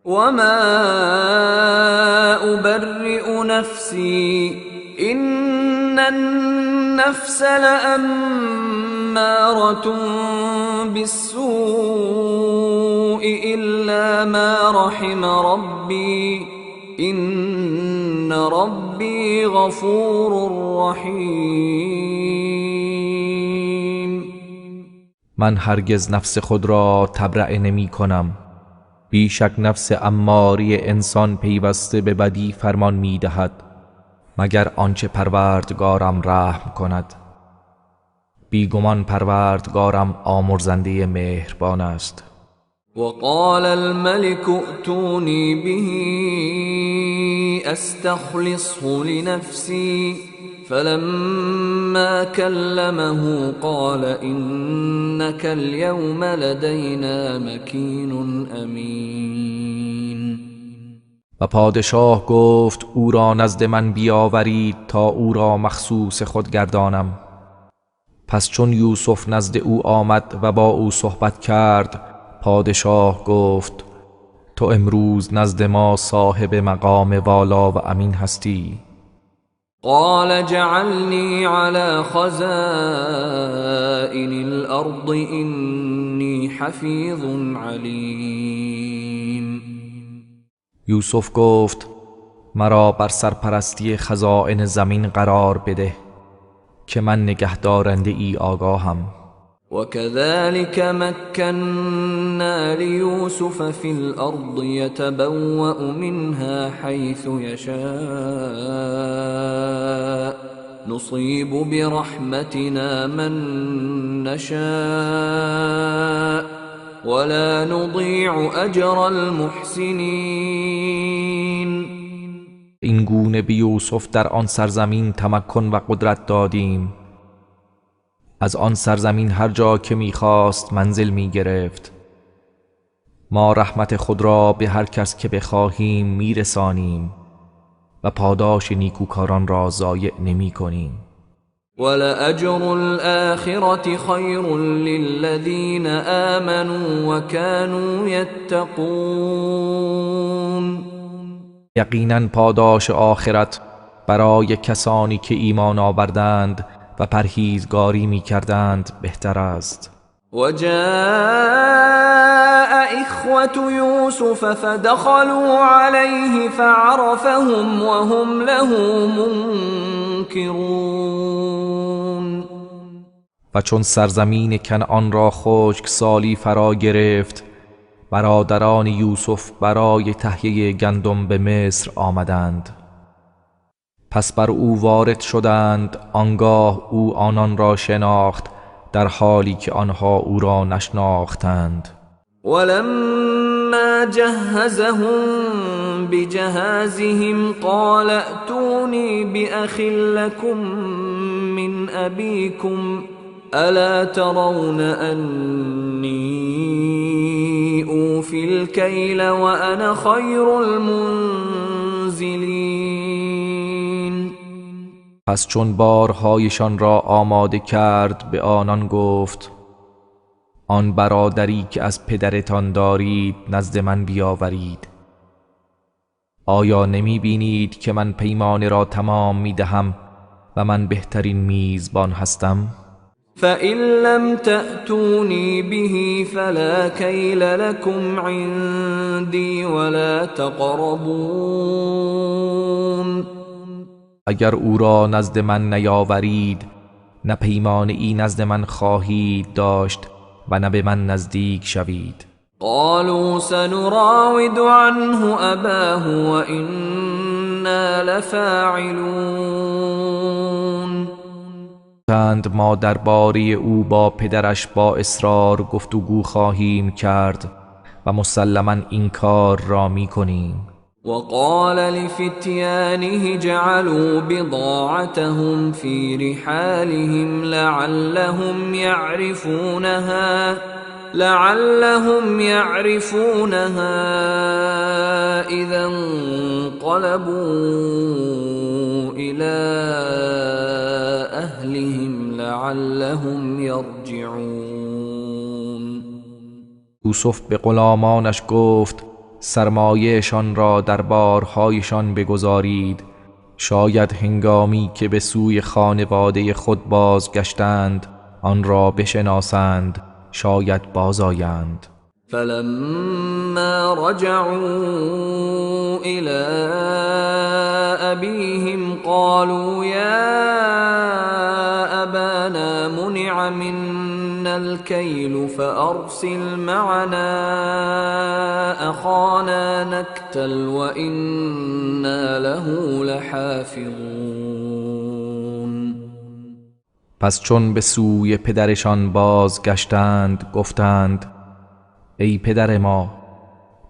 وما أبرئ نفسي إن النفس لأمارة بالسوء إلا ما رحم ربي إن ربی غفور رحیم. من هرگز نفس خود را تبرئه نمی کنم. بیشک نفس اماری انسان پیوسته به بدی فرمان می دهد مگر آنچه پروردگارم رحم کند. بیگمان پروردگارم آمرزنده مهربان است. وقال الملك ائتوني به استخلصه لنفسي فلما كلمه قال إنك اليوم لدينا مكين امین. و پادشاه گفت او را نزد من بیاورید تا او را مخصوص خود گردانم. پس چون یوسف نزد او آمد و با او صحبت کرد، پادشاه گفت تو امروز نزد ما صاحب مقام والا و امین هستی. قال جعلني على خزائن الأرض إني حفيظ عليم. یوسف گفت مرا بر سرپرستی خزائن زمین قرار بده که من نگهدارنده ای آگاهم. وكذلك مكنا ليوسف في الأرض يتبوأ منها حيث يشاء نصيب برحمتنا من نشاء ولا نضيع أجر المحسنين. این گونه به یوسف در آن سرزمین تمکن و قدرت دادیم. از آن سرزمین هر جا که می‌خواست منزل می‌گرفت. ما رحمت خود را به هر کس که بخواهیم میرسانیم و پاداش نیکوکاران را ضایع نمی‌کنیم. ولأجر الآخرة خير للذين آمنوا وكانوا يتقون. یقیناً پاداش آخرت برای کسانی که ایمان آوردند و پرهیزگاری می کردند بهتر است. وجاء إخوة يوسف فدخلوا عليه فعرفهم وهم له منكرون. و چون سرزمین کنعان را خشکسالی فرا گرفت، برادران یوسف برای تهیه گندم به مصر آمدند. پس بر او وارد شدند، آنگاه او آنان را شناخت در حالی که آنها او را نشناختند. ولما جهزهم بجهازهم قال ائتوني بأخ لكم من أبيكم ألا ترون أني أوفي الكيل وأنا خير المنزلين. پس چون بارهایشان را آماده کرد به آنان گفت آن برادری که از پدرتان دارید نزد من بیاورید. آیا نمی بینید که من پیمانه را تمام می دهم و من بهترین میزبان هستم؟ فإن لم تأتوني به فلا كيل لكم عندي ولا تقربون. اگر او را نزد من نیاورید نه پیمانه ای نزد من خواهید داشت و نه به من نزدیک شوید. قالوا سنراود عنه أباه وإنا لفاعلون. چند ما درباره او با پدرش با اصرار گفتگو خواهیم کرد و مسلماً این کار را می کنیم. وقال لفتيانه جعلوا بضاعتهم في رحالهم لعلهم يعرفونها إذا انقلبوا إلى أهلهم لعلهم يرجعون. یوسف به غلامانش گفت سرمایه‌شان را در بارهایشان بگذارید، شاید هنگامی که به سوی خانواده خود بازگشتند آن را بشناسند، شاید بازآیند. فلما رجعوا إلى أبيهم قالوا يا أبانا منع منا الكيل فأرسل معنا أخانا نكتل وإنا له لحافظون. پس چون به سوی پدرشان بازگشتند گفتند ای پدر ما،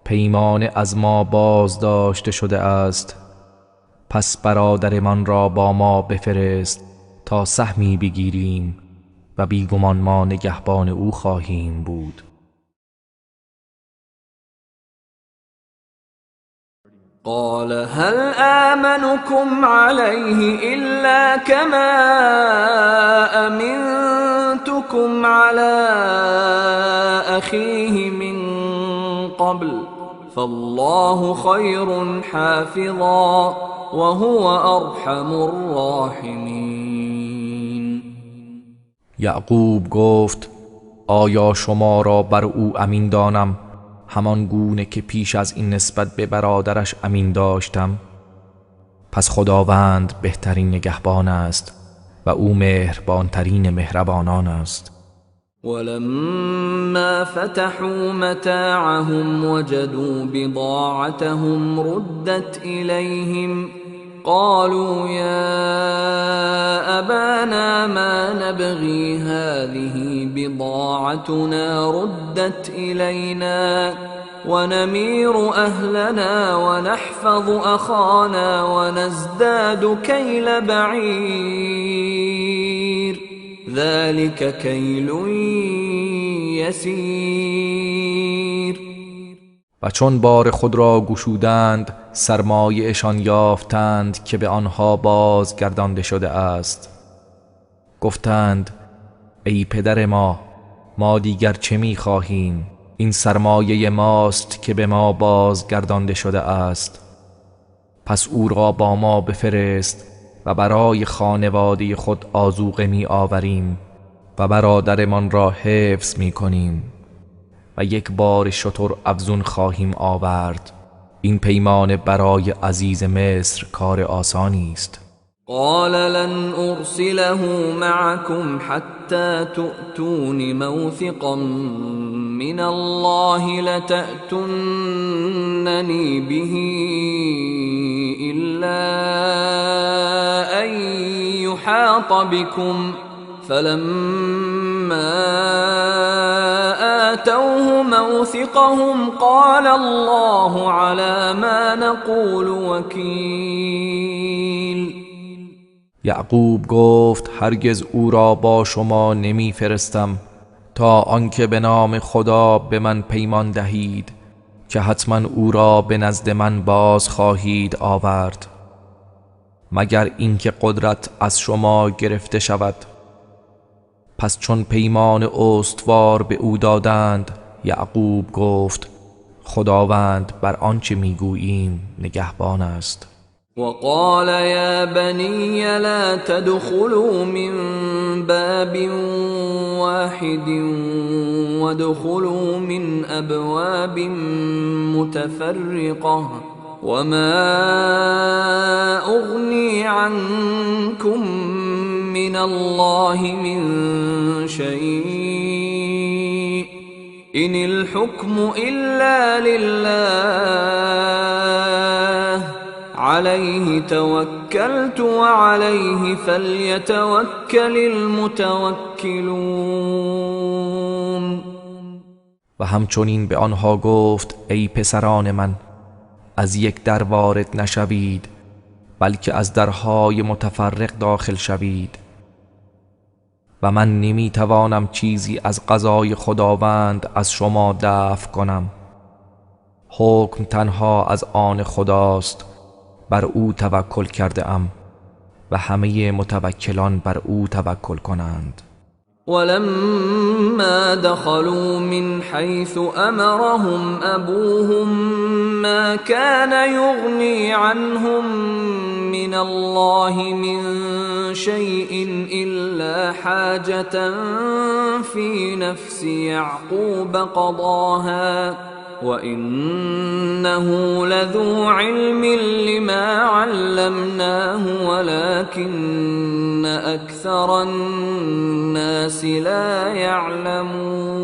پیمان از ما بازداشته شده است، پس برادرمان را با ما بفرست تا سهمی بگیریم و بیگمان ما نگهبان او خواهیم بود. قال هل آمنكم عليه إلا كما أمنتكم على أخيه من قبل فالله خير حافظا وهو أرحم الراحمين. یعقوب گفت آیا شما را بر او امین دانم همان گونه که پیش از این نسبت به برادرش امین داشتم؟ پس خداوند بهترین نگهبان است و او مهربانترین مهربانان است. ولما فتحوا متاعهم وجدوا بضاعتهم ردت إليهم قالوا يا أبانا ما نبغي هذه بضاعتنا ردت إلينا ونمير أهلنا ونحفظ أخانا ونزداد كيل بعير ذلك كيل يسير. و چون بار خود را گشودند سرمایه‌شان یافتند که به آنها بازگردانده شده است. گفتند ای پدر ما دیگر چه می‌خواهیم؟ این سرمایه ماست که به ما بازگردانده شده است. پس او را با ما بفرست و برای خانواده خود آذوقه می آوریم و برادرمان را حفظ می کنیم و یک بار شتر افزون خواهیم آورد. این پیمان برای عزیز مصر کار آسانی است. قال لن أرسله معكم حتى تؤتون موثقا من الله لتأتونني به إلا أن يحاط بكم فلما آتوه موثقهم قال الله على ما نقول وكيل. یعقوب گفت هرگز او را با شما نمی فرستم تا آنکه به نام خدا به من پیمان دهید که حتما او را به نزد من باز خواهید آورد، مگر اینکه قدرت از شما گرفته شود. پس چون پیمان استوار به او دادند، یعقوب گفت خداوند بر آنچه میگوییم نگهبان است. وقال يا بني لا تدخلوا من باب واحد وادخلوا من أبواب متفرقة وما أغني عنكم من الله من شيء إن الحكم إلا لله عليه توكلت وعليه فليتوكل المتوكلون. و همچنین به آنها گفت ای پسران من، از یک در وارد نشوید بلکه از درهای متفرق داخل شوید و من نمیتوانم چیزی از قضای خداوند از شما دفع کنم. حکم تنها از آن خداست، بر او توکل کرده ام و همه متوکلان بر او توکل کنند. ولما دخلوا من حيث أمرهم أبوهم ما كان يغني عنهم من الله من شيء إلا حاجة في نفس يعقوب قضاها وإنه لذو علم لما علمناه ولكن أكثر الناس لا يعلمون.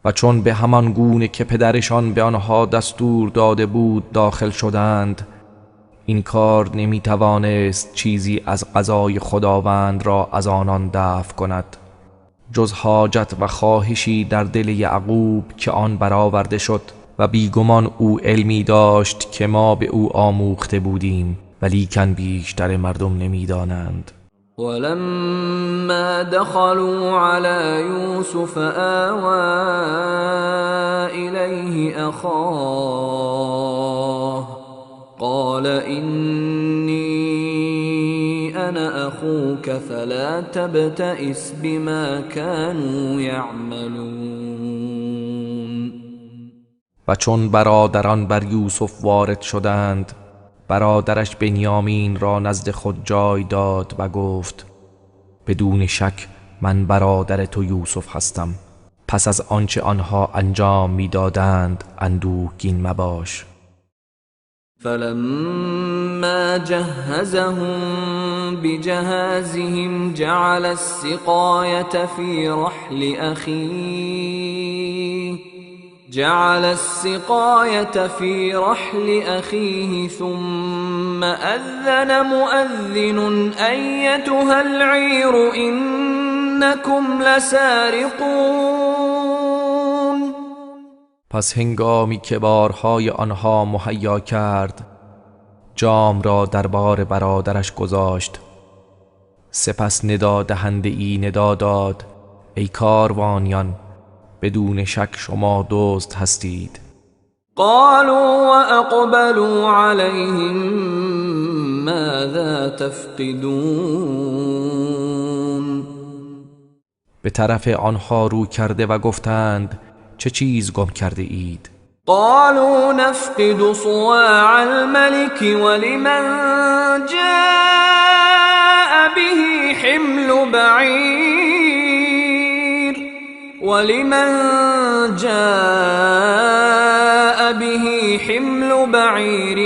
و چون به همان گونه که پدرشان به آنها دستور داده بود داخل شدند، این کار نمیتوانست چیزی از قضای خداوند را از آنان دفع کند جز حاجت و خواهشی در دل یعقوب که آن برآورده شد و بیگمان او علمی داشت که ما به او آموخته بودیم ولیکن بیشتر مردم نمیدانند. ولما دخلوا على يوسف آوى إليه أخاه قال إني أنا أخوك فلا تبتئس بما كانوا يعملون. و چون برادران بر یوسف وارد شدند، برادرش بنیامین را نزد خود جای داد و گفت بدون شک من برادر تو یوسف هستم، پس از آنچه آنها انجام میدادند اندوهگین مباش. فلما جهزهم بجهازهم جعل السقاية في رحل أخيه ثم أذن مؤذن أيتها العير إنكم لسارقون. پس هنگامی که بارهای آنها مهیا کرد جام را در بار برادرش گذاشت، سپس ندا دهنده ای ندا داد ای کاروانیان بدون شک شما دزد هستید. قالوا واقبلوا عليهم ماذا تفقدون. به طرف آنها رو کرده و گفتند چه چیز گم کرده اید؟ قالوا نفقد صواع الملك ولمن جاء به حمل بعير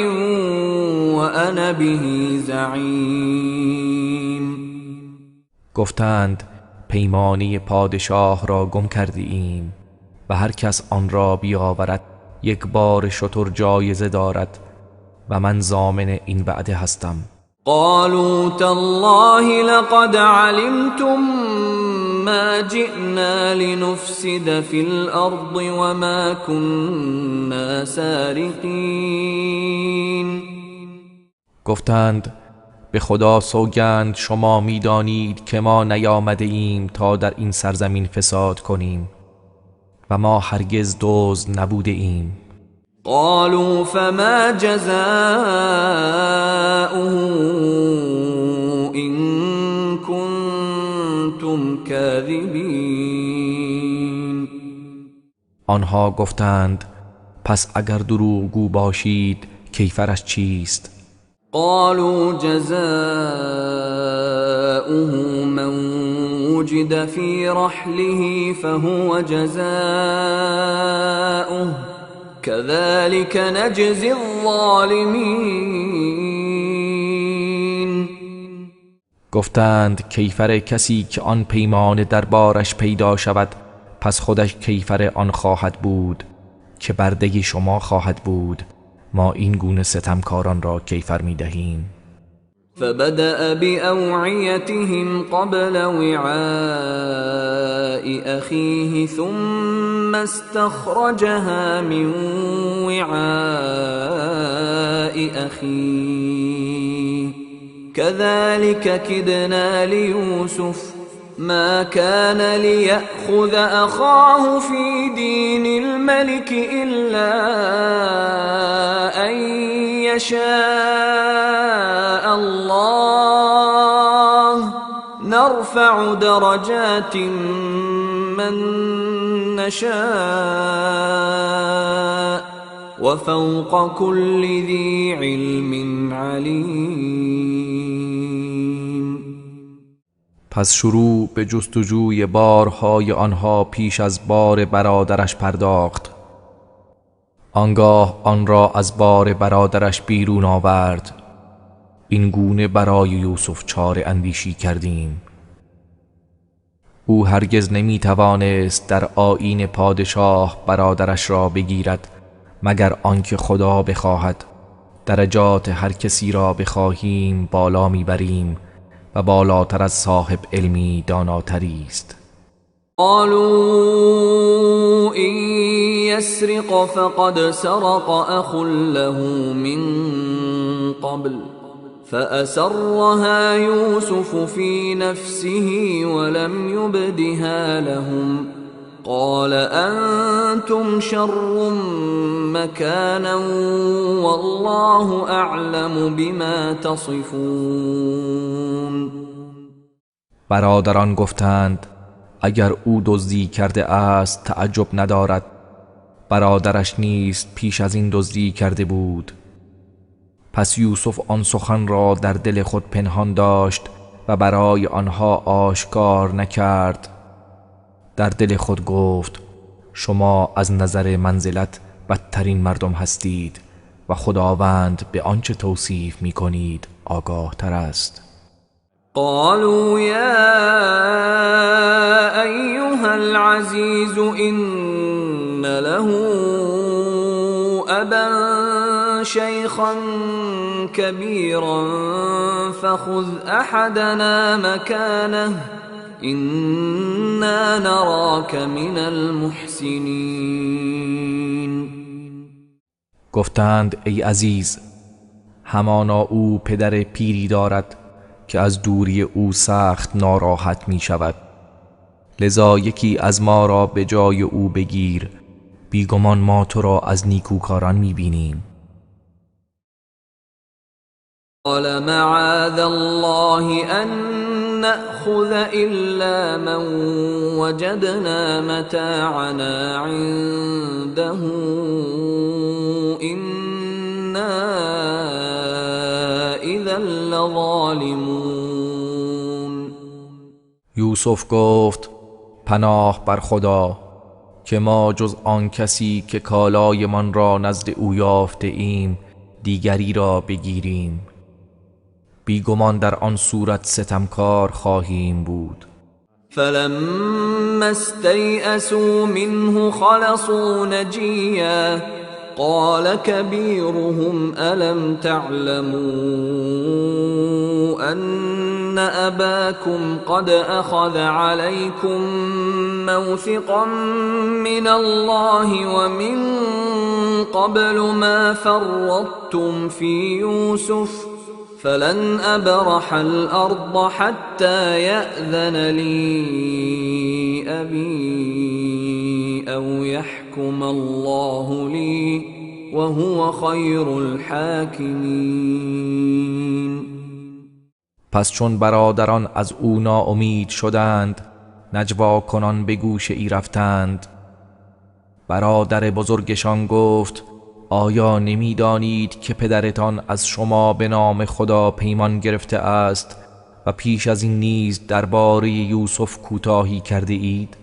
وأنا به زعيم. گفتند پیمانی پادشاه را گم کرده ایم و هر کس آن را بیاورد یک بار شتر جایزه دارد و من ضامن این وعده هستم. قالوا تالله لقد علمتم ما جئنا لنفسد في الأرض وما كنا سارقين. گفتند به خدا سوگند شما میدانید که ما نیامده ایم تا در این سرزمین فساد کنیم و ما هرگز دزد نبوده ایم. قالوا فما جزاؤه إن كنتم كاذبين. آنها گفتند پس اگر دروغگو باشید کیفرش چیست؟ قالوا جزاؤه من وجد في رحله فهو جزاؤه كذلك نجزي الظالمين. گفتند کیفر کسی که آن پیمان دربارش پیدا شود پس خودش کیفر آن خواهد بود که برده شما خواهد بود، ما این گونه ستمکاران را کیفر می دهیم. فبدأ بأوعيتهم قبل وعاء أخيه ثم استخرجها من وعاء أخيه كذلك كدنا ليوسف ما كان ليأخذ أخاه في دين الملك إلا أن يشاء الله نرفع درجات من نشاء وفوق كل ذی علم علیم. پس شروع به جستجوی بارهای آنها پیش از بار برادرش پرداخت. آنگاه آن را از بار برادرش بیرون آورد. این گونه برای یوسف چاره اندیشی کردیم. او هرگز نمی توانست در آیین پادشاه برادرش را بگیرد مگر آنکه خدا بخواهد. درجات هر کسی را بخواهیم بالا میبریم و بالاتر از صاحب علمی داناتری است. قالوا إن يسرق فقد سرق أخ له من قبل فأسرها يوسف في نفسه ولم يبدها لهم قال أنتم شر مكانا والله أعلم بما تصفون. برادران گفتند اگر او دزدی کرده است تعجب ندارد. برادرش نیست پیش از این دزدی کرده بود. پس یوسف آن سخن را در دل خود پنهان داشت و برای آنها آشکار نکرد. در دل خود گفت شما از نظر منزلت بدترین مردم هستید و خداوند به آنچه توصیف می کنید آگاه تر است. قالوا يا أيها العزيز إن له أبا شيخا كبيرا فخذ أحدنا مكانه إنا نراك من المحسنين. گفتند ای عزیز، همانا او پدر پیری دارد که از دوری او سخت ناراحت می شود. لذا یکی از ما را به جای او بگیر، بیگمان ما تو را از نیکوکاران می بینیم. قال معاذ الله أن نأخذ إلا من وجدنا متاعنا عنده إنا إذا لظالمون. یوسف گفت پناه بر خدا که ما جز آن کسی که کالای من را نزد او یافته ایم دیگری را بگیریم، بیگمان در آن صورت ستمکار خواهیم بود. فلما استيئسوا منه خلصوا نجيا قال كبيرهم ألم تعلموا أن أباكم قد أخذ عليكم موثقا من الله ومن قبل ما فرطتم في يوسف فلن أبرح الأرض حتى يأذن لي أبي أو يحكم الله لي وهو خير الحاكمين. پس چون برادران از او ناامید شدند نجوا کنان به گوشه ای رفتند. برادر بزرگشان گفت آیا نمیدانید که پدرتان از شما به نام خدا پیمان گرفته است و پیش از این نیز درباره یوسف کوتاهی کرده اید؟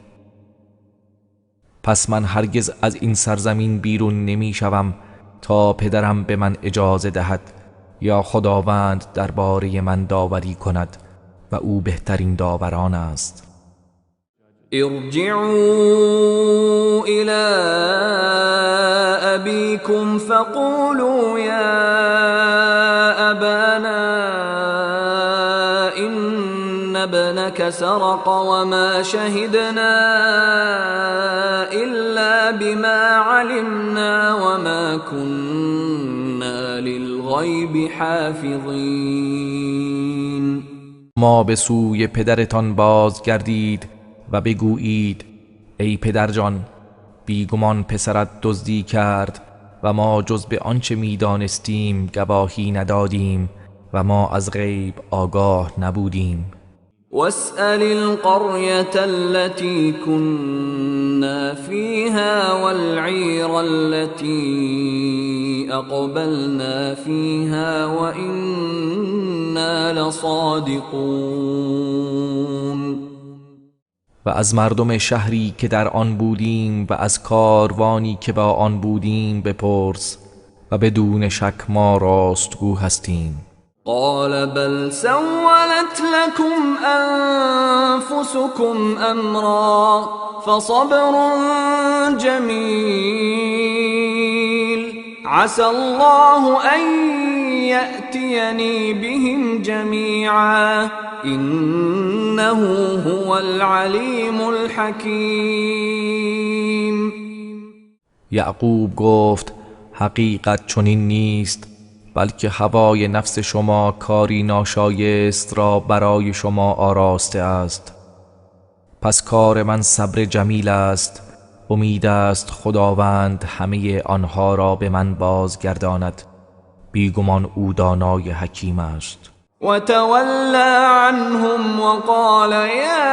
پس من هرگز از این سرزمین بیرون نمی شوم تا پدرم به من اجازه دهد یا خداوند درباره من داوری کند و او بهترین داوران است. ارجعوا إلى أبيكم فقولوا يا أبانا إن ابنك سرق وما شهدنا إلا بما علمنا وما كنا للغيب حافظين. ما به سوی پدرتان بازگردید و بگویید ای پدرجان، بیگمان پسرت دزدی کرد و ما جز به آنچه میدانستیم گواهی ندادیم و ما از غیب آگاه نبودیم. واسأل القرية التي كنا فيها والعير التي أقبلنا فيها وإنا لصادقون. و از مردم شهری که در آن بودیم و از کاروانی که با آن بودیم بپرس و بدون شک ما راستگو هستیم. قال بل سولت لكم أنفسكم أمرا فصبر جميل عسى الله أن يأتيني بهم جميعا إنه هو العليم الحكيم. یعقوب گفت حقیقت چنین نیست، بلکه هوای نفس شما کاری ناشایست را برای شما آراسته است. پس کار من صبر جمیل است، امید است خداوند همه آنها را به من بازگرداند، بیگمان او دانای حکیم است. وتولى عنهم وقال يا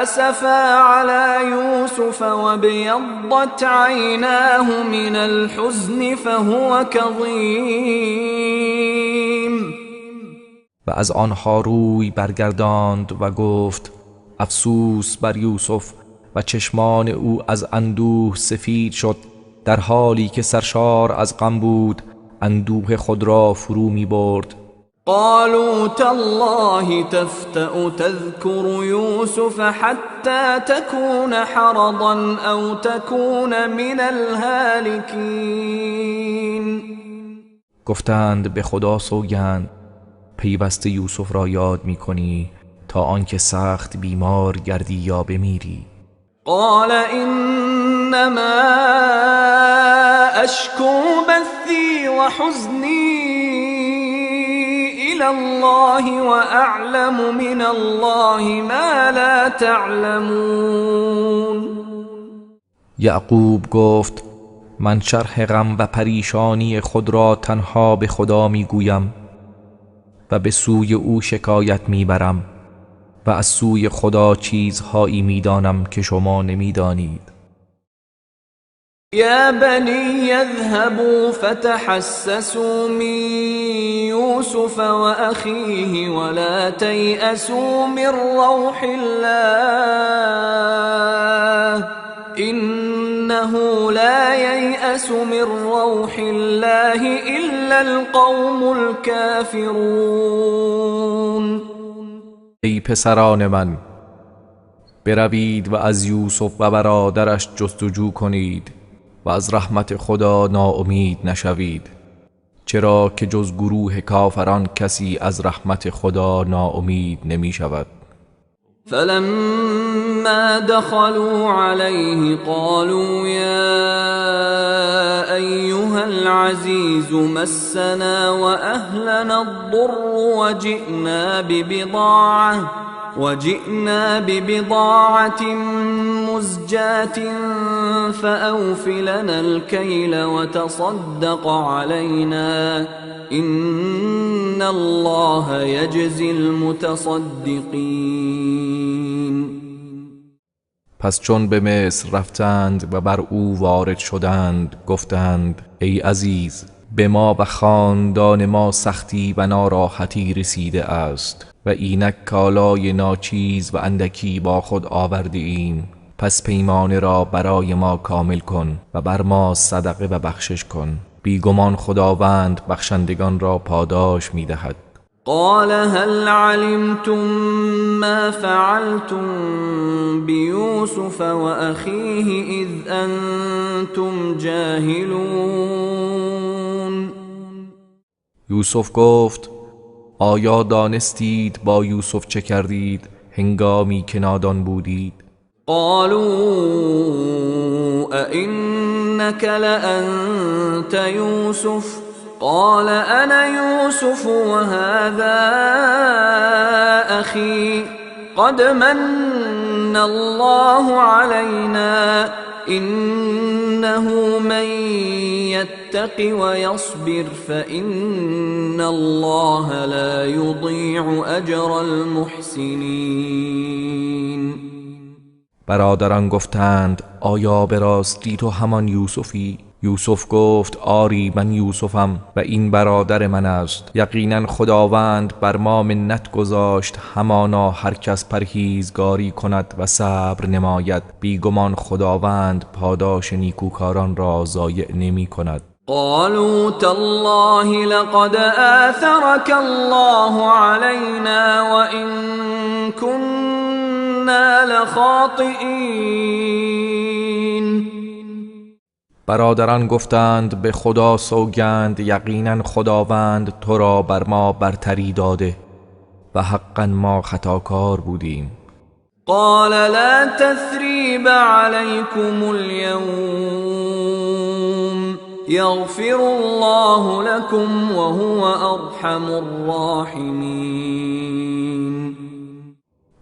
أسفا على يوسف وابيضت عيناه من الحزن فهو كظيم. و از آنها روی برگرداند و گفت افسوس بر یوسف و چشمان او از اندوه سفید شد، در حالی که سرشار از غم بود، اندوه خود را فرو می برد. قالوا تالله تفتأ تذكر يوسف حتى تكون حرضا أو تكون من الهالكين. گفتند به خدا سوگند پیوسته یوسف را یاد می کنی تا آنکه سخت بیمار گردی یا بمیری. قال انما اشكو بثي وحزني الى الله واعلم من الله ما لا تعلمون. یعقوب گفت من شرح غم و پریشانی خود را تنها به خدا می گویم و به سوی او شکایت می برم و از سوی خدا چیزهایی می دانم که شما نمی دانید. يا بني يذهبوا فتحسسوا من يوسف وأخيه ولا تيأسوا من روح الله إنه لا ييأس من روح الله إلا القوم الكافرون. ای پسران من، بروید و از یوسف و برادرش جستجو کنید و از رحمت خدا ناامید نشوید، چرا که جز گروه کافران کسی از رحمت خدا ناامید نمی شود. فلما دخلوا عليه قالوا يا أيها العزيز مسنا وأهلنا الضر وجئنا ببضاعة مزجاة فأوف لنا الكيل وتصدق علينا إن الله يجزي المتصدقين. پس چون به مصر رفتند و بر او وارد شدند گفتند ای عزیز، به ما و خاندان ما سختی و ناراحتی رسیده است و اینک کالای ناچیز و اندکی با خود آورده ایم، پس پیمانه را برای ما کامل کن و بر ما صدقه و بخشش کن، بیگمان خداوند بخشندگان را پاداش می دهد. قال هل علمتم ما فعلتم بيوسف وأخيه إذ أنتم جاهلون. یوسف گفت آیا دانستید با یوسف چه کردید هنگامی که نادان بودید؟ قالوا أئنك لأنت يوسف قال أنا يوسف وهذا أخي قد من الله علينا إنه من يتق ويصبر فإن الله لا يضيع أجر المحسنين. برادران گفتند آیا به راستی تو همان یوسفی؟ یوسف گفت آری من یوسفم و این برادر من است. یقینا خداوند بر ما منت گذاشت، همانا هر کس پرهیزگاری کند و صبر نماید، بیگمان خداوند پاداش نیکوکاران را ضایع نمی کند. قالوا تالله لقد آثرك الله علينا وإن كنا لخاطئين. برادران گفتند به خدا سوگند، یقینا خداوند تو را بر ما برتری داده و حقا ما خطاکار بودیم. قال لا تثريب عليكم اليوم يغفر الله لكم وهو ارحم الراحمين.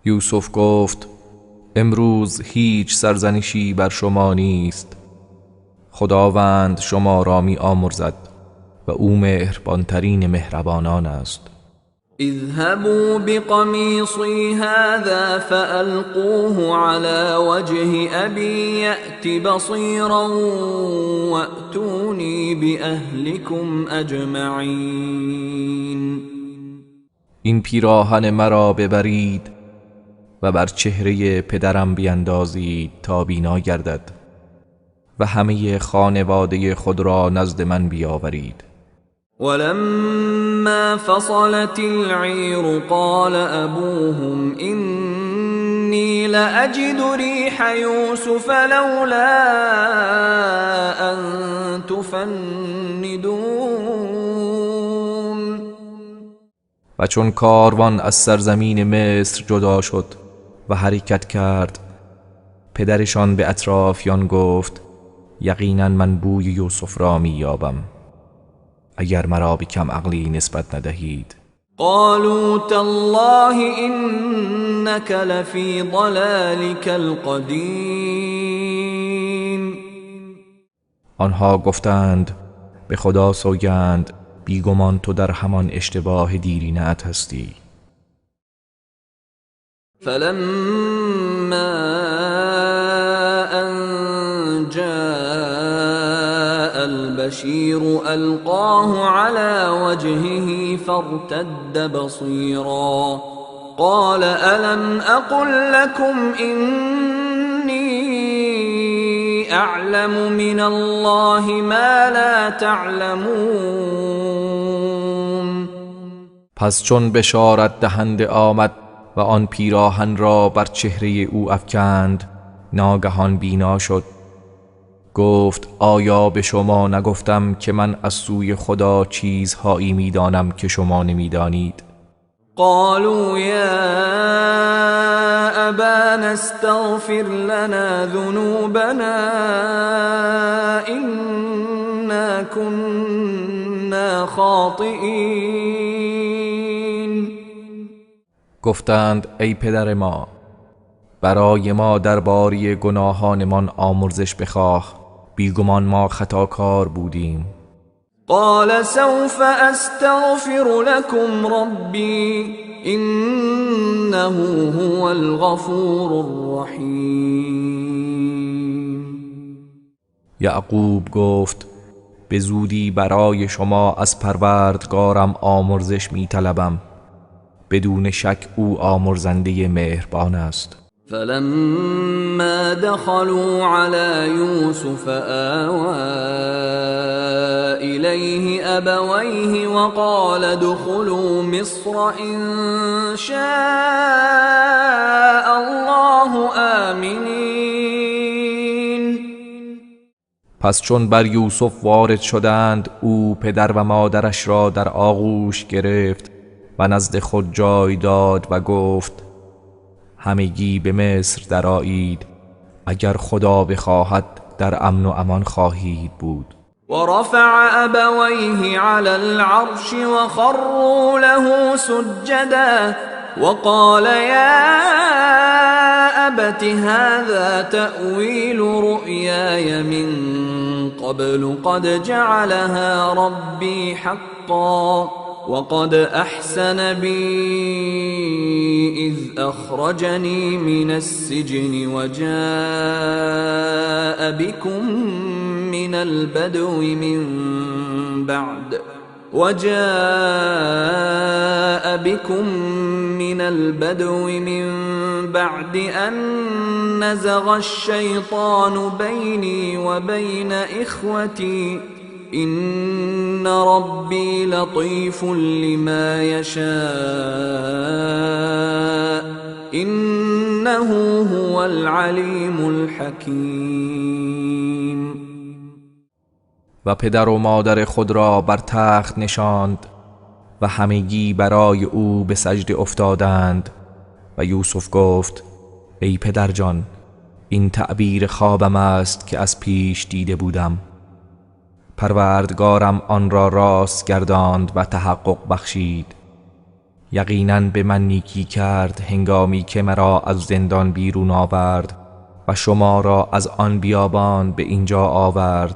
یوسف گفت امروز هیچ سرزنشی بر شما نیست، خداوند شما را می آمرزد و او مهربانترین مهربانان است. اذهبوا بقميصي هذا فألقوه على وجه أبي يأت بصيرا وأتوني بأهلكم أجمعين. این پیراهن مرا ببرید و بر چهره پدرم بیندازید تا بینا گردد و همه خانواده خود را نزد من بیاورید. ولما فصلت العير قال أبوهم إني لأجد ريح يوسف لولا أن تفندون. و چون کاروان از سرزمین مصر جدا شد و حرکت کرد، پدرشان به اطرافیان گفت یقینا من بوی یوسف را می یابم، اگر مرا به کم عقلی نسبت ندهید. قالوا تالله إنك لفي ضلالك القديم. آنها گفتند به خدا سوگند بیگمان تو در همان اشتباه دیرینه‌ات هستی. فلما أن جاء البشير ألقاه على وجهه فارتد بصيرا قال ألم أقل لكم إني أعلم من الله ما لا تعلمون. پس چون بشارت دهنده آمد و آن پیراهن را بر چهره او افکند، ناگهان بینا شد. گفت آیا به شما نگفتم که من از سوی خدا چیزهایی میدانم که شما نمیدانید؟ قالوا يا أبانا استغفر لنا ذنوبنا إنا كنا خاطئين. گفتند ای پدر ما، برای ما درباره گناهانمان آمرزش بخواه، بیگمان ما خطاکار بودیم. قال سوف استغفر لكم ربي إنه هو الغفور الرحيم. یعقوب گفت به زودی برای شما از پروردگارم آمرزش می طلبم، بدون شک او آمرزنده مهربان است. فلما دخلوا على يوسف آوى إليه أبويه وقال ادخلوا مصر إن شاء الله آمنين. پس چون بر یوسف وارد شدند، او پدر و مادرش را در آغوش گرفت و نزد خود جای داد و گفت همگی به مصر درآیید، اگر خدا بخواهد در امن و امان خواهید بود. ورفع أبويه على العرش وخروا له سجدا وقال يا أبت هذا تأويل رؤياي من قبل قد جعلها ربي حقا وقد أحسن بي إذ أخرجني من السجن وجاء بكم من البدو من بعد أن نزغ الشيطان بيني وبين إخوتي إن ربي لطيف لما يشاء إنه هو العليم الحكيم. و پدر و مادر خود را بر تخت نشاند و همگی برای او به سجده افتادند و یوسف گفت ای پدر جان، این تعبیر خوابم است که از پیش دیده بودم. پروردگارم آن را راست گرداند و تحقق بخشید. یقیناً به من نیکی کرد هنگامی که مرا از زندان بیرون آورد و شما را از آن بیابان به اینجا آورد،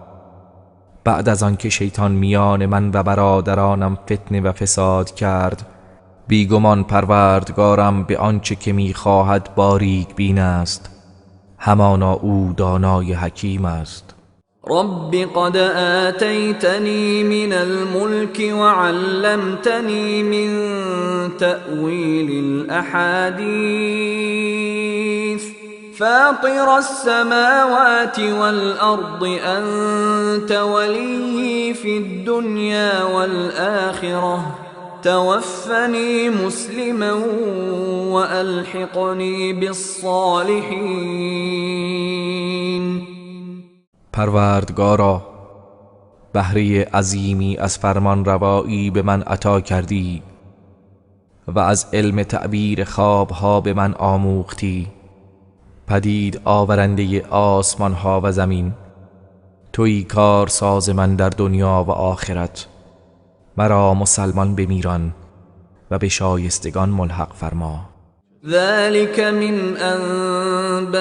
بعد از آن که شیطان میان من و برادرانم فتنه و فساد کرد. بیگمان پروردگارم به آنچه که میخواهد باریک بین است، همانا او دانای حکیم است. رب قد آتيتني من الملك وعلمتني من تأويل الأحاديث فاطر السماوات والأرض أنت ولي في الدنيا والآخرة توفني مسلما وألحقني بالصالحين. پروردگارا، بهره عظیمی از فرمان روایی به من عطا کردی و از علم تعبیر خوابها به من آموختی. پدید آورنده آسمان ها و زمین، تویی کار ساز من در دنیا و آخرت. مرا مسلمان بمیران و به شایستگان ملحق فرما. ذلك من أنباء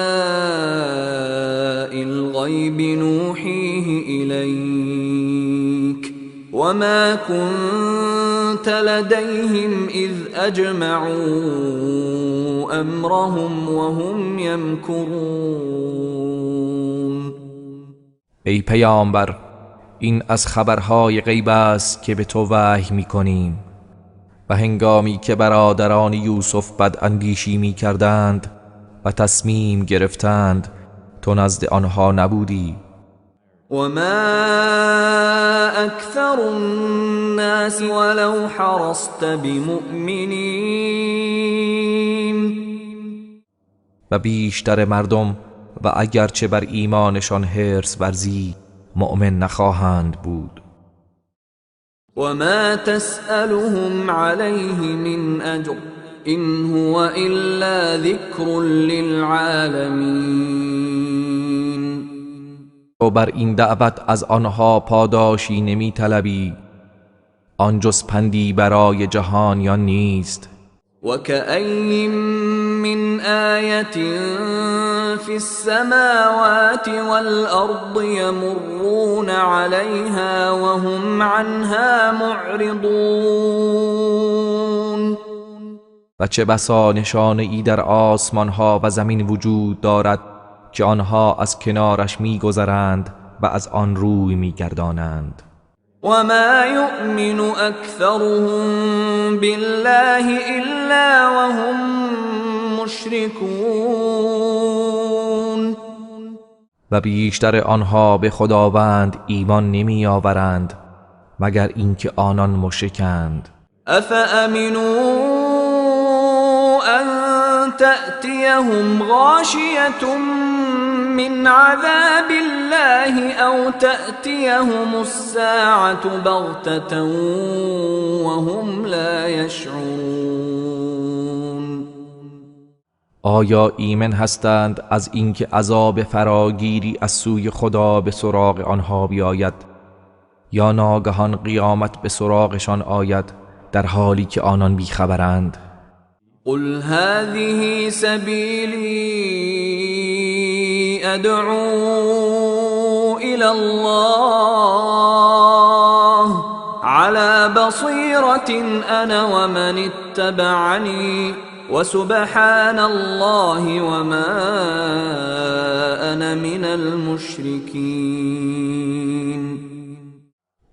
الغيب نوحيه إليك وما كنت لديهم إذ أجمعوا أمرهم وهم يمكرون. ای پیامبر، این از خبرهای غیب است که به تو وحی می‌کنیم. و هنگامی که برادران یوسف بد اندیشی می کردند و تصمیم گرفتند، تو نزد آنها نبودی. وما أكثر الناس ولو حرصت بمؤمنين. و بیشتر مردم و اگرچه بر ایمانشان حرص ورزی، مؤمن نخواهند بود. وما تسألهم عليه من أجر إن هو إلا ذكر للعالمين. و بر این دعوت از آنها پاداشی نمی طلبی، آن جز پندی برای جهانیان نیست. وكأين من آية في السماوات والأرض يمرون عليها وهم عنها معرضون. و چه بسا نشانه ای در آسمان ها و زمین وجود دارد که آنها از کنارش می‌گذرند و از آن روی می‌گردانند. وما يؤمن أكثرهم بالله إلا وهم مشركون. و بیشتر آنها به خداوند ایمان نمی آورند مگر اینکه آنان مشرکند. أفأمنوا أن تأتيهم غاشية من عذاب الله أو تأتيهم الساعة بغتة وهم لا يشعرون. آیا ایمن هستند از اینکه عذاب فراگیری از سوی خدا به سراغ آنها بیاید، یا ناگهان قیامت به سراغشان آید در حالی که آنان بیخبرند؟ قل هذه سبيلي ادعو الى الله على بصيرة انا ومن اتبعني وسبحان الله وما انا من المشركین.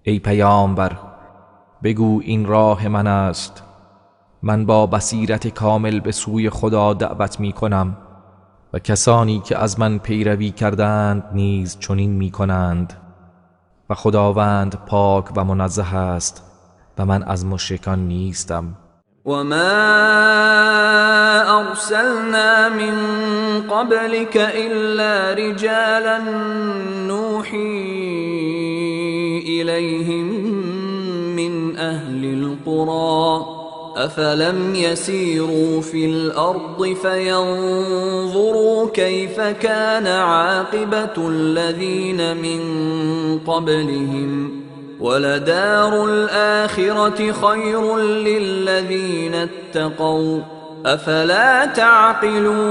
ای پیامبر، بگو این راه من است، من با بصیرت کامل به سوی خدا دعوت می کنم و کسانی که از من پیروی کردند نیز چنین می کنند و خداوند پاک و منزه است و من از مشرکان نیستم. وما ارسلنا من قبلك الا رجالا نوحي اليهم من اهل القرى افلم يسيروا في الارض فينظروا كيف كان عاقبة الذين من قبلهم ولدار الآخرة خير للذين اتقوا افلا تعقلون.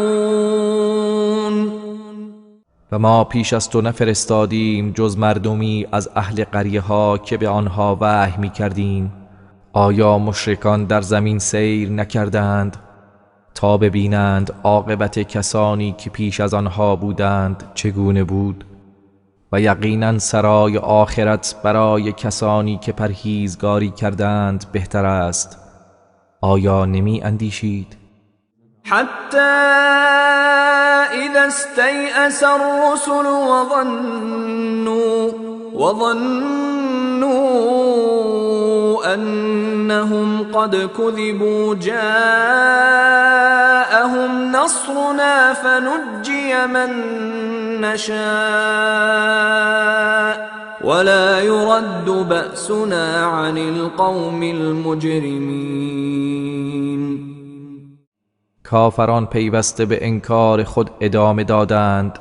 و ما پیش از تو نفرستادیم جز مردمی از اهل قریه ها که به آنها وحی می کردیم. آیا مشرکان در زمین سیر نکردند تا ببینند عاقبت کسانی که پیش از آنها بودند چگونه بود؟ و یقینا سرای آخرت برای کسانی که پرهیزگاری کردند بهتر است. آیا نمی اندیشید؟ حتی اذا استيأس الرسل وظنوا انهم قد كذبوا جاءهم نصرنا فنجي من نشاء ولا يرد بأسنا عن القوم المجرمين. کافران پیوسته به انکار خود ادامه دادند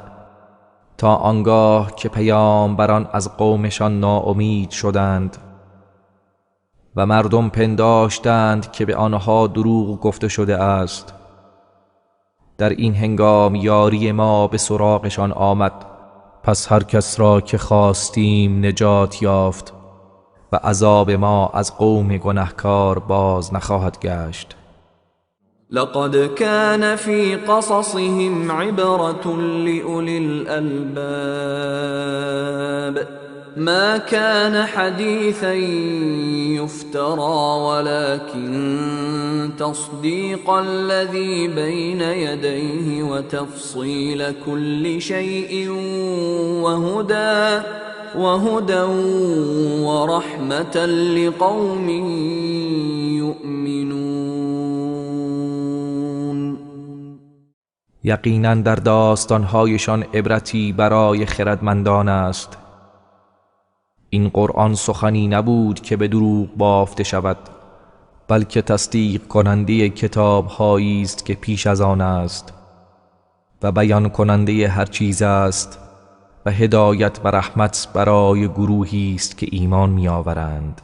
تا آنگاه که پیامبران از قومشان ناامید شدند و مردم پنداشتند که به آنها دروغ گفته شده است. در این هنگام یاری ما به سراغشان آمد، پس هر کس را که خواستیم نجات یافت و عذاب ما از قوم گنهکار باز نخواهد گشت. لقد كان في قصصهم عبرة لأولي الألباب ما كان حديثا يفترى ولكن تصديق الذي بين يديه وتفصيل كل شيء وهدى ورحمة لقوم يؤمنون. یقینا در داستانهایشان عبرتی برای خردمندان است. این قرآن سخنی نبود که به دروغ بافته شود، بلکه تصدیق کننده کتاب هایی است که پیش از آن است و بیان کننده هر چیز است و هدایت و رحمت برای گروهی است که ایمان می آورند.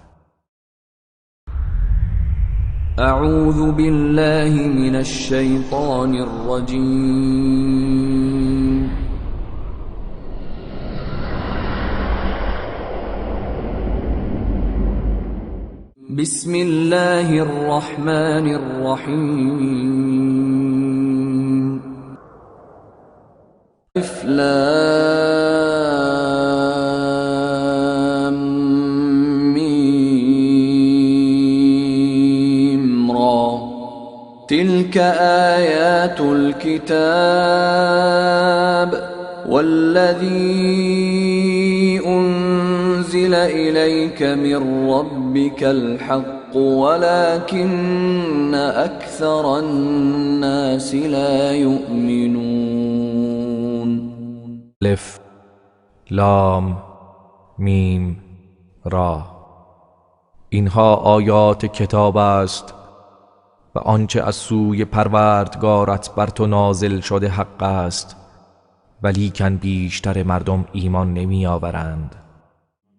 اعوذ بالله من الشیطان الرجیم. بسم الله الرحمن الرحیم. الف لام میم را تلك آیات الكتاب والذی انزل إليك من ربك الحق ولكن أكثر الناس لا يؤمنون. الف لام میم را، اینها آیات کتاب است و آنچه از سوی پروردگارت بر تو نازل شده حق است، ولیکن بیشتر مردم ایمان نمی آورند.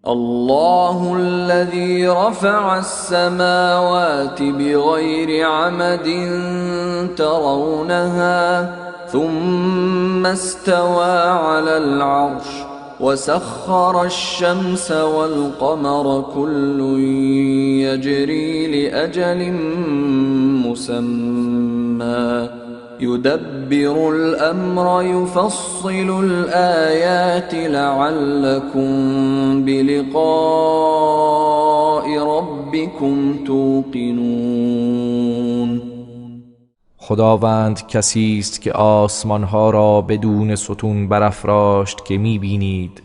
الله الذي رفع السماوات بغير عمد ترونها ثم استوى على العرش وسخر الشمس والقمر كل يجري لأجل مسمى يدبر الأمر يفصل الآيات لعلكم بلقاء ربكم توقنون. خداوند کسی است که آسمانها را بدون ستون برافراشت که می‌بینید.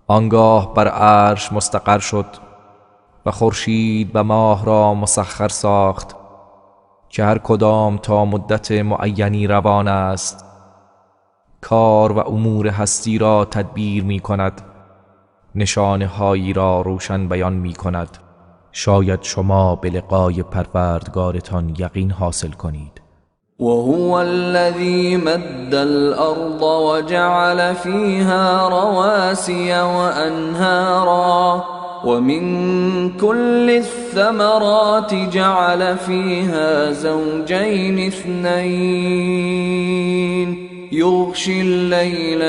آنگاه بر عرش مستقر شد و خورشید و ماه را مسخر ساخت که هر کدام تا مدت معینی روان است. کار و امور هستی را تدبیر می کند، نشانه هایی را روشن بیان می کند. شاید شما به لقای پروردگارتان یقین حاصل کنید. وهو الذي مد الأرض وجعل فيها رواسي وأنهارا ومن كل الثمرات جعل فيها زوجين اثنين يغشي الليل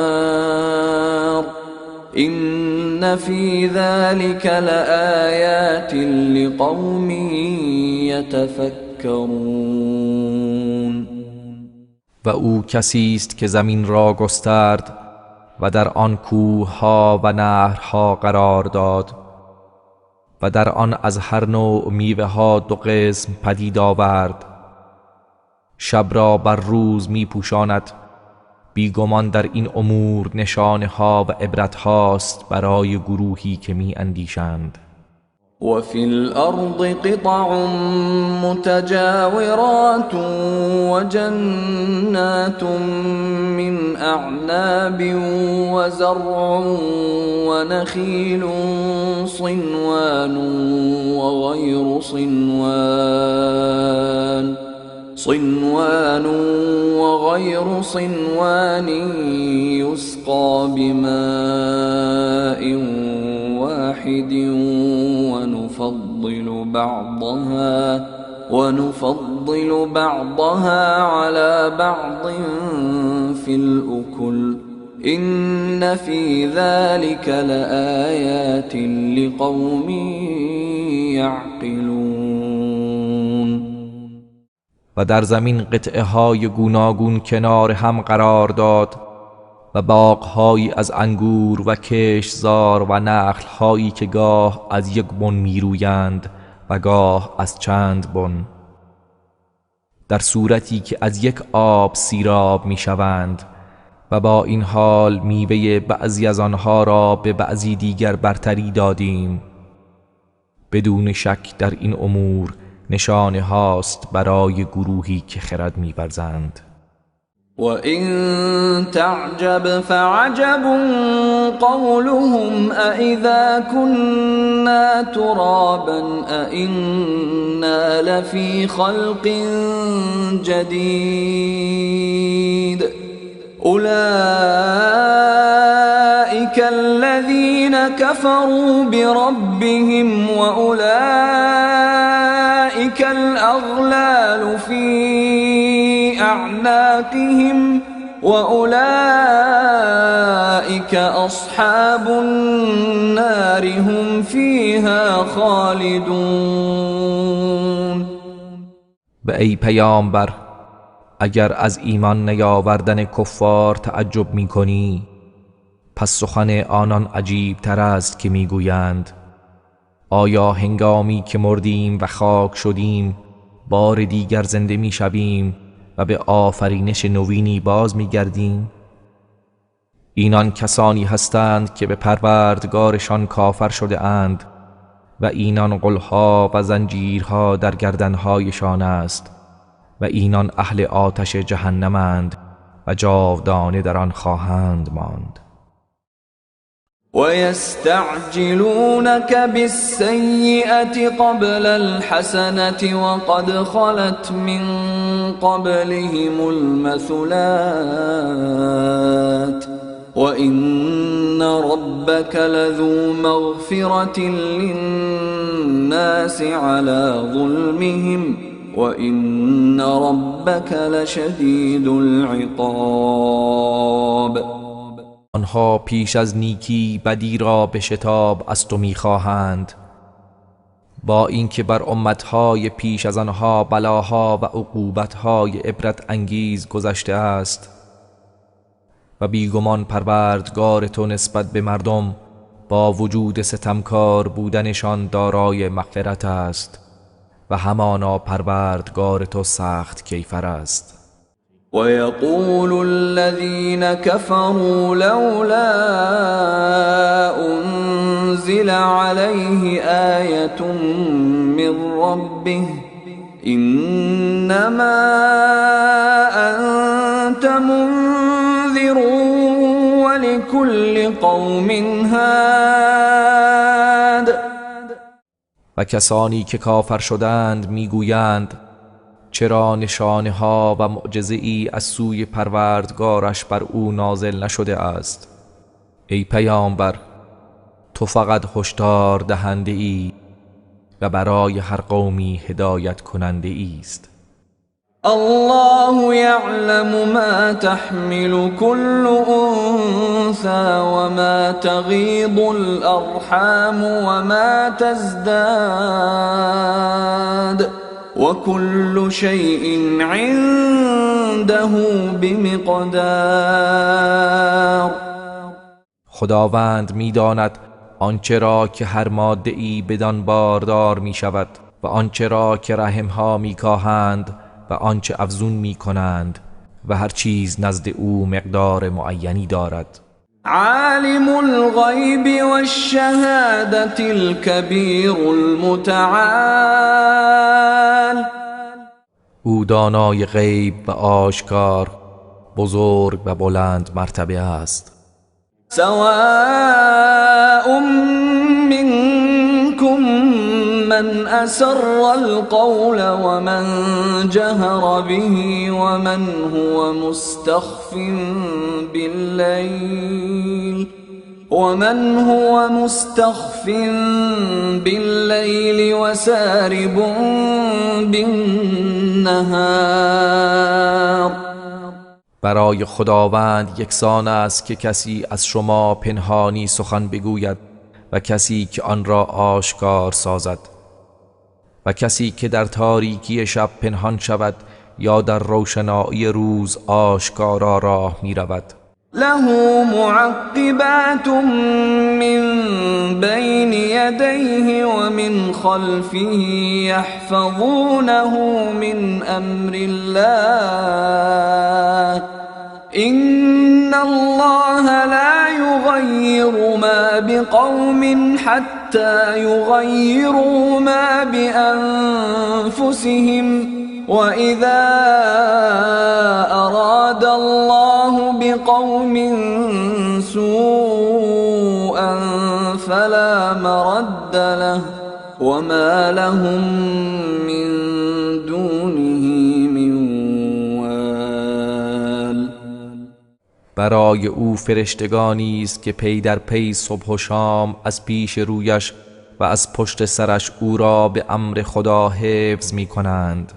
النهار إن في ذلك لآيات لقوم يتفكرون. و او کسی است که زمین را گسترد و در آن کوه‌ها و نهرها قرار داد و در آن از هر نوع میوه‌ها دو قسم پدید آورد. شب را بر روز می پوشاند. بیگمان در این امور نشانه ها و عبرت هاست برای گروهی که می اندیشند. وفي الأرض قطع متجاورات وجنات من أعناب وزرع ونخيل صنوان وغير صنوان يسقى بماء واحد ونفضل بعضها على بعض في الأكل إن في ذلك لآيات لقوم يعقلون. و در زمین قطعه های گوناگون کنار هم قرار داد و باغ‌هایی از انگور و کشتزار و نخل‌هایی که گاه از یک بن میرویند و گاه از چند بن، در صورتی که از یک آب سیراب میشوند و با این حال میوه بعضی از آنها را به بعضی دیگر برتری دادیم. بدون شک در این امور نشانه هاست برای گروهی که خرد می‌ورزند. وَإِن تَعْجَبْ فَعَجَبٌ قَوْلُهُمْ أَإِذَا كُنَّا تُرَابًا أَإِنَّا لَفِي خَلْقٍ جَدِيدٍ أُولَئِكَ الَّذِينَ كَفَرُوا بِرَبِّهِمْ وَأُولَئِكَ الْأَغْلَالُ فِي أعناقهم وأولئك أصحاب النار هم فيها خالدون. و ای پیامبر، اگر از ایمان نیاوردن کفار تعجب می کنی، پس سخن آنان عجیب تر است که می گویند آیا هنگامی که مردیم و خاک شدیم بار دیگر زنده می شویم و به آفرینش نوینی باز می گردیم؟ اینان کسانی هستند که به پروردگارشان کافر شده اند و اینان غلها و زنجیرها در گردنهایشان است و اینان اهل آتش جهنمند و جاودانه در آن خواهند ماند. وَيَسْتَعْجِلُونَكَ بِالسَّيِّئَةِ قَبْلَ الْحَسَنَةِ وَقَدْ خَلَتْ مِنْ قَبْلِهِمُ الْمَثُلَاتُ وَإِنَّ رَبَّكَ لَذُو مَغْفِرَةٍ لِلنَّاسِ عَلَى ظُلْمِهِمْ وَإِنَّ رَبَّكَ لَشَدِيدُ الْعِقَابِ. آنها پیش از نیکی بدی را به شتاب از تو می‌خواهند، با اینکه بر امتهای پیش از آنها بلاها و عقوبتهای عبرت انگیز گذشته است و بیگمان پروردگار تو نسبت به مردم با وجود ستمکار بودنشان دارای مغفرت است و همانا پروردگار تو سخت کیفر است. وَيَقُولُ الَّذِينَ كَفَرُوا لَوْلَا أُنزِلَ عَلَيْهِ آيَةٌ مِّن رَّبِّهِ إِنَّمَا أَنتَ مُنذِرٌ وَلِكُلِّ قَوْمٍ هَادٍ. و کسانی که کافر شدند میگویند چرا نشانه ها و معجزه ای از سوی پروردگارش بر او نازل نشده است؟ ای پیامبر، تو فقط هشدار دهنده ای و برای هر قومی هدایت کننده ای است. الله يعلم ما تحمل كل أنثى وما تغيض الأرحام وما تزداد وكل شيء عنده بمقدار. خداوند میداند آنچه را که هر ماده ای بدان باردار می شود و آنچه را که رحمها می کاهند و آنچه افزون می کنند و هر چیز نزد او مقدار معینی دارد. عالم الغیب والشهادة الكبیر المتعال. او دانای غیب و آشکار، بزرگ و بلند مرتبه است. سواء منكم من أسر القول ومن جهر به ومن هو مستخف بالليل وسارب بالنهار. برای خداوند یکسان است که کسی از شما پنهانی سخن بگوید و کسی که آن را آشکار سازد و کسی که در تاریکی شب پنهان شود یا در روشنایی روز آشکارا راه می رود. له معقبات من بين يديه ومن خلفه يحفظونه من أمر الله إن الله لا يغير ما بقوم حتى يغيروا ما بأنفسهم وإذا أراد الله بقوم سوءا فلا مرد له وما لهم من دونه من وال. برای او فرشتگانی است که پی در پی صبح و شام از پیش رویش و از پشت سرش او را به امر خدا حفظ می کنند.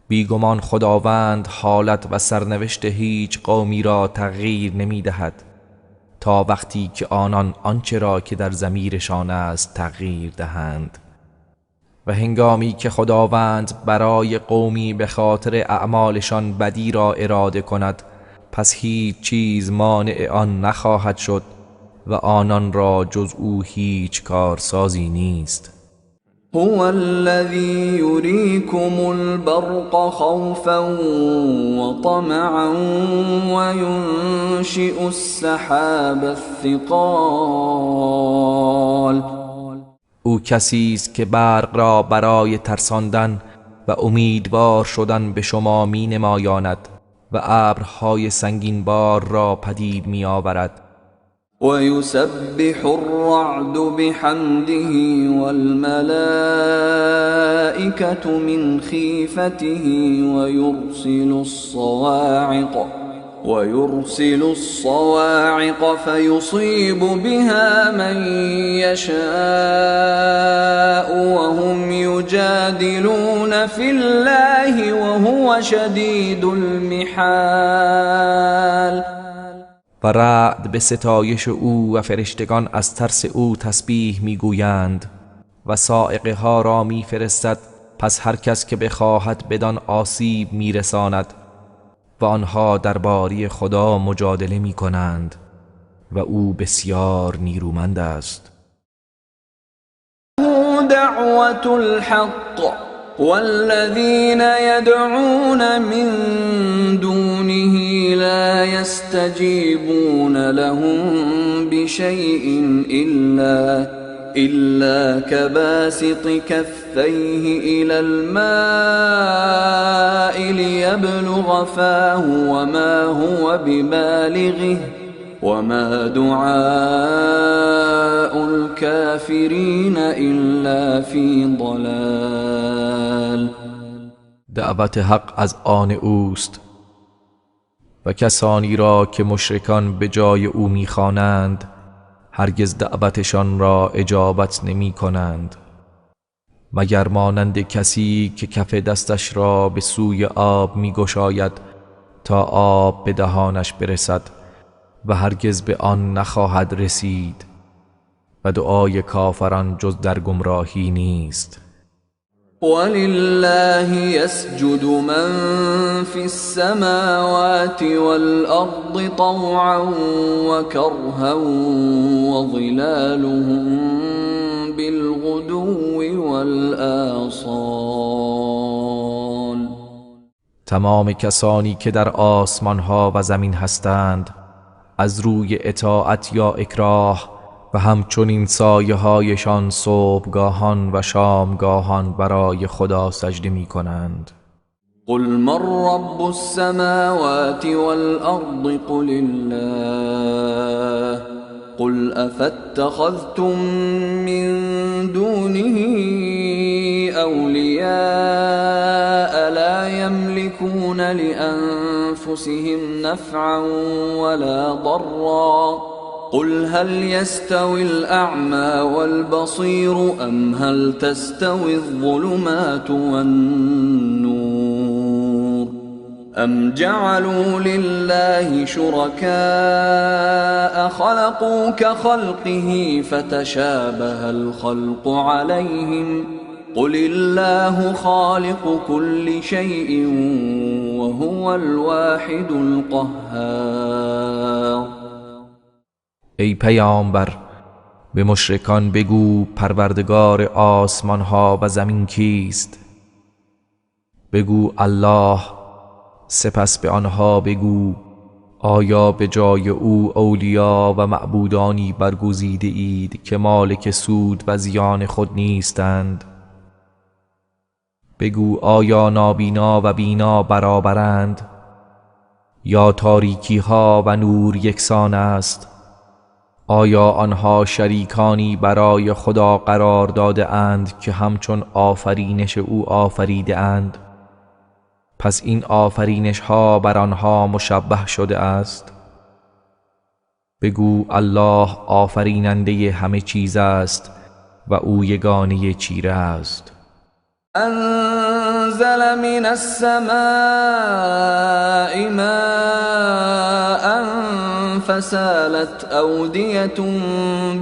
بیگمان خداوند حالت و سرنوشت هیچ قومی را تغییر نمی دهد تا وقتی که آنان آنچه را که در ضمیرشان است تغییر دهند. و هنگامی که خداوند برای قومی به خاطر اعمالشان بدی را اراده کند، پس هیچ چیز مانع آن نخواهد شد و آنان را جز او هیچ کارسازی نیست. هو الذي يريكم البرق خوفا وطمعا وينشئ السحاب الثقال. او کسی است که برق را برای ترساندن و امیدوار شدن به شما می نمایاند و ابرهای سنگین بار را پدید می آورد. ويسبح الرعد بحمده والملائكة من خيفته ويرسل الصواعق ويرسل الصواعق فيصيب بها من يشاء وهم يجادلون في الله وهو شدید المحال. و رعد به ستایش او و فرشتگان از ترس او تسبیح میگویند و صاعقه ها را میفرستد، پس هر کس که بخواهد بدان آسیب میرساند و آنها درباره خدا مجادله میکنند و او بسیار نیرومند است. دعوة الحق والذين يدعون من دونه لا يستجيبون لهم بشيء إلا كباسط كفيه إلى الماء ليبلغ فاه وما هو ببالغه وما دعاء الكافرين إلا في ضلال. دعوت حق از آن اوست و کسانی را که مشرکان به جای او میخوانند هرگز دعوتشان را اجابت نمی کنند مگر مانند کسی که کف دستش را به سوی آب می گشاید تا آب به دهانش برسد و هرگز به آن نخواهد رسید و دعای کافران جز در گمراهی نیست. ولله يسجد من في السماوات والأرض طوعا وكرها وظلالهم بالغدو والآصال. تمام کسانی که در آسمان ها و زمین هستند از روی اطاعت یا اکراه و همچنین سایه هایشان صبحگاهان و شامگاهان برای خدا سجده می کنند. قل من رب السماوات والأرض قل الله قل أفاتخذتم من دونه أولياء لا يملكون لأنفسهم نفعا ولا ضرا قل هل يستوي الأعمى والبصير أم هل تستوي الظلمات والنور أم جعلوا لله شركاء خلقوا كخلقه فتشابه الخلق عليهم قل الله خالق كل شيء وهو الواحد القهار. ای پیامبر به مشرکان بگو پروردگار آسمان ها و زمین کیست؟ بگو الله. سپس به آنها بگو آیا به جای او اولیا و معبودانی برگزیده اید که مالک سود و زیان خود نیستند؟ بگو آیا نابینا و بینا برابرند؟ یا تاریکی ها و نور یکسان است؟ آیا آنها شریکانی برای خدا قرار داده اند که همچون آفرینش او آفریده اند؟ پس این آفرینش ها بر آنها مشبه شده است. بگو الله آفریننده همه چیز است و او یگانه چیره است. انزل من السماء ماء فسالت أودية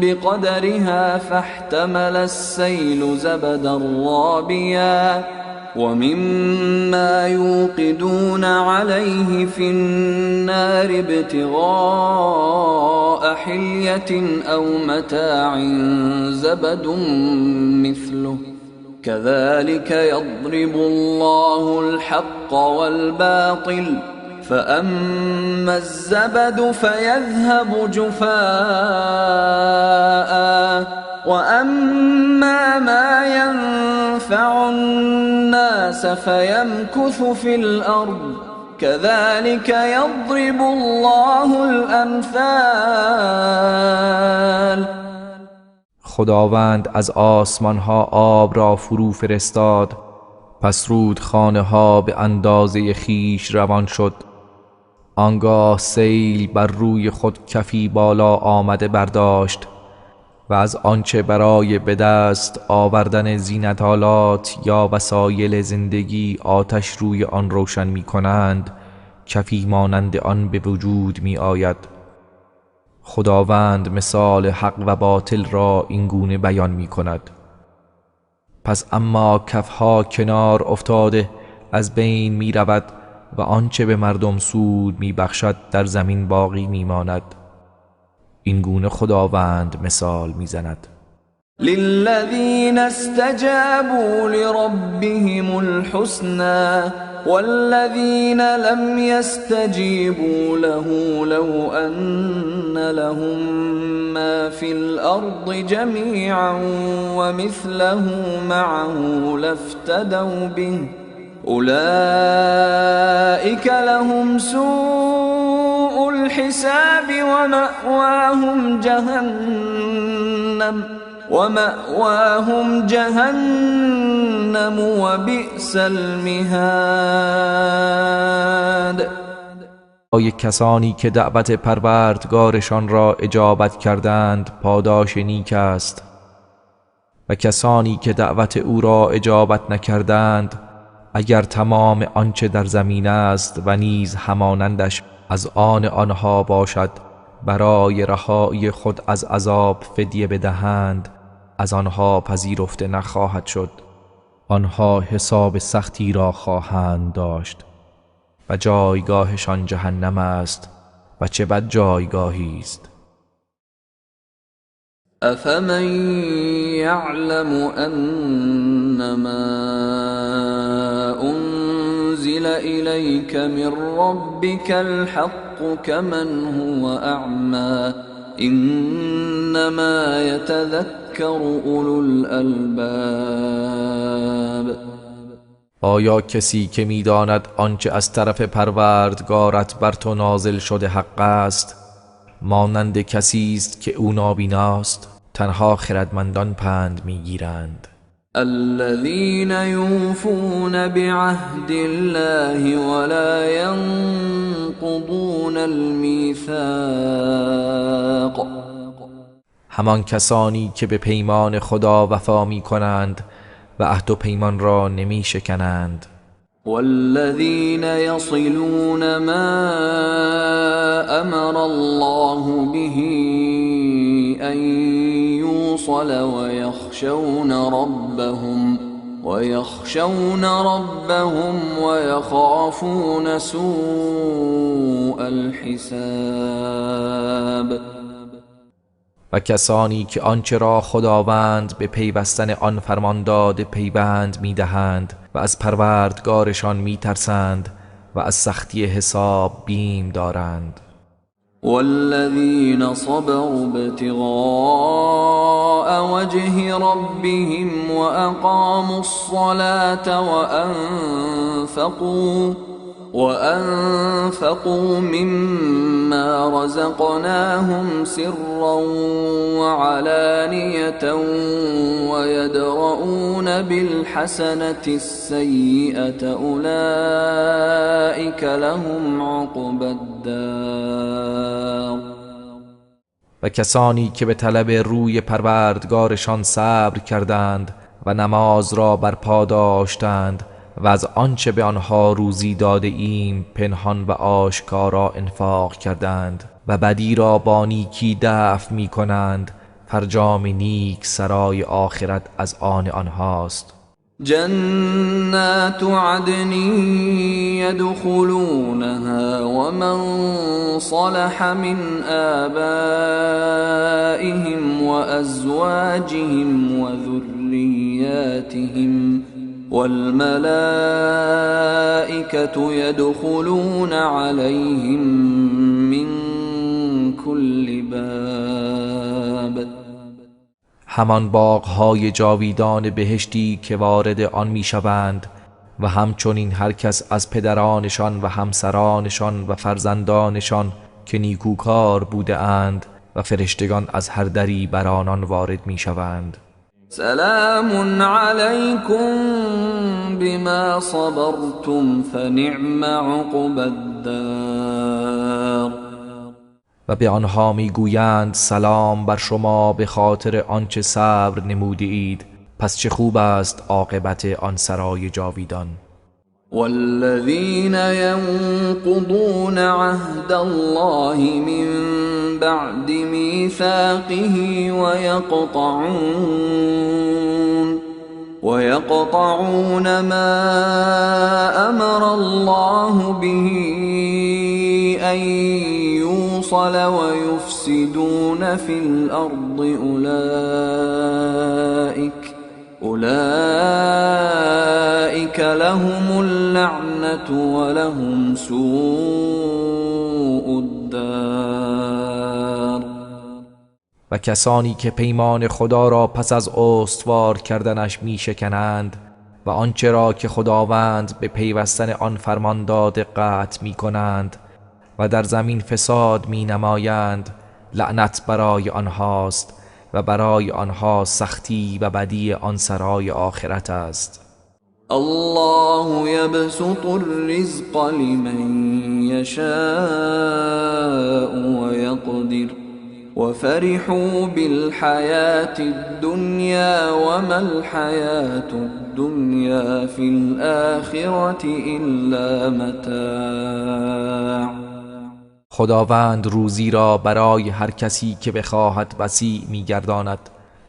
بقدرها فاحتمل السيل زبدا رابيا ومما يوقدون عليه في النار ابتغاء حلية أو متاع زبد مثله كذلك يضرب الله الحق والباطل فأما الزبد فيذهب جفاء وأما ما ينفع الناس فيمكث في الأرض كذلك يضرب الله الأمثال. خداوند از آسمان ها آب را فرو فرستاد، پس رودخانه ها به اندازه خیش روان شد آنگاه سیل بر روی خود کفی بالا آمده برداشت و از آنچه برای به دست آوردن زینت‌آلات یا وسایل زندگی آتش روی آن روشن می کنند کفی مانند آن به وجود می آید. خداوند مثال حق و باطل را اینگونه بیان می کند. پس اما کفها کنار افتاده از بین می رود و آنچه به مردم سود می بخشد در زمین باقی می ماند. اینگونه خداوند مثال می زند. للذين استجابوا لربهم الحسنى والذين لم يستجيبوا له لو أن لهم ما في الأرض جميعا ومثله معه لافتدوا به أولئك لهم سوء الحساب ومأواهم جهنم وبئس المهاد. کسانی که دعوت پروردگارشان را اجابت کردند پاداش نیک است و کسانی که دعوت او را اجابت نکردند اگر تمام آنچه در زمین است و نیز همانندش از آن آنها باشد برای رهایی خود از عذاب فدیه بدهند از آنها پذیرفته نخواهد شد. آنها حساب سختی را خواهند داشت و جایگاهشان جهنم است و چه بد جایگاهی است. افمن یعلم انما انزل الیک من ربک الحق كمن هو اعمی انما یتذکر اولو الالباب. آیا کسی که می‌داند آنچه از طرف پروردگارت بر تو نازل شده حق است مانند کسی است که او نابیناست؟ تنها خردمندان پند می‌گیرند. الذين يوفون بعهد الله ولا ينقضون الميثاق. همان کسانی که به پیمان خدا وفا می کنند و عهد و پیمان را نمی شکنند. والذين يصلون ما امر الله به ان يوصل ويخشون ربهم ويخافون سوء الحساب. و کسانی که آنچه را خداوند به پیوستن آن فرمان داده پیوند می‌دهند و از پروردگارشان می‌ترسند و از سختی حساب بیم دارند. والذين صبروا ابتغاء وجه ربهم وأقاموا الصلاة وأنفقوا مما رزقناهم سرا وعلانية ويدرؤون بالحسنة السيئة أولئك لهم عقبى الدار. و کسانی که به طلب روی پروردگارشان صبر کردند و نماز را برپا داشتند و از آنچه به آنها روزی داده ایم پنهان و آشکارا انفاق کردند و بدی را با نیکی دفع می کنند فرجام نیک سرای آخرت از آن آنهاست. جنات عدن يدخلونها ومن صلح من آبائهم وأزواجهم وذرياتهم والملائكة يدخلون عليهم من كل باب. همان باغ‌های جاویدان بهشتی که وارد آن می‌شوند و همچنین هر کس از پدرانشان و همسرانشان و فرزندانشان که نیکوکار بوده اند و فرشتگان از هر دری بر آنان وارد می‌شوند. سلام علیکم بما صبرتم فنعم عقبى الدار. و به آنها میگویند سلام بر شما به خاطر آنچه صبر نمودید، پس چه خوب است عاقبت آن سرای جاویدان. والذين ينقضون عهد الله من بعد ميثاقه ويقطعون ما أمر الله به أن يوصل ويفسدون في الأرض أولئك لهم اللعنة ولهم سوء الدار. و کسانی که پیمان خدا را پس از استوار کردنش می شکنند و آنچه را که خداوند به پیوستن آن فرمان داده قطع می کنند و در زمین فساد می نمایند، لعنت برای آنهاست و برای آنها سختی و بدی آن سرای آخرت است. الله يبسط الرزق لمن يشاء ويقدر وفرحوا بالحياة الدنيا وما الحياة الدنيا في الآخرة إلا متاع. خداوند روزی را برای هر کسی که بخواهد وسیع می‌گرداند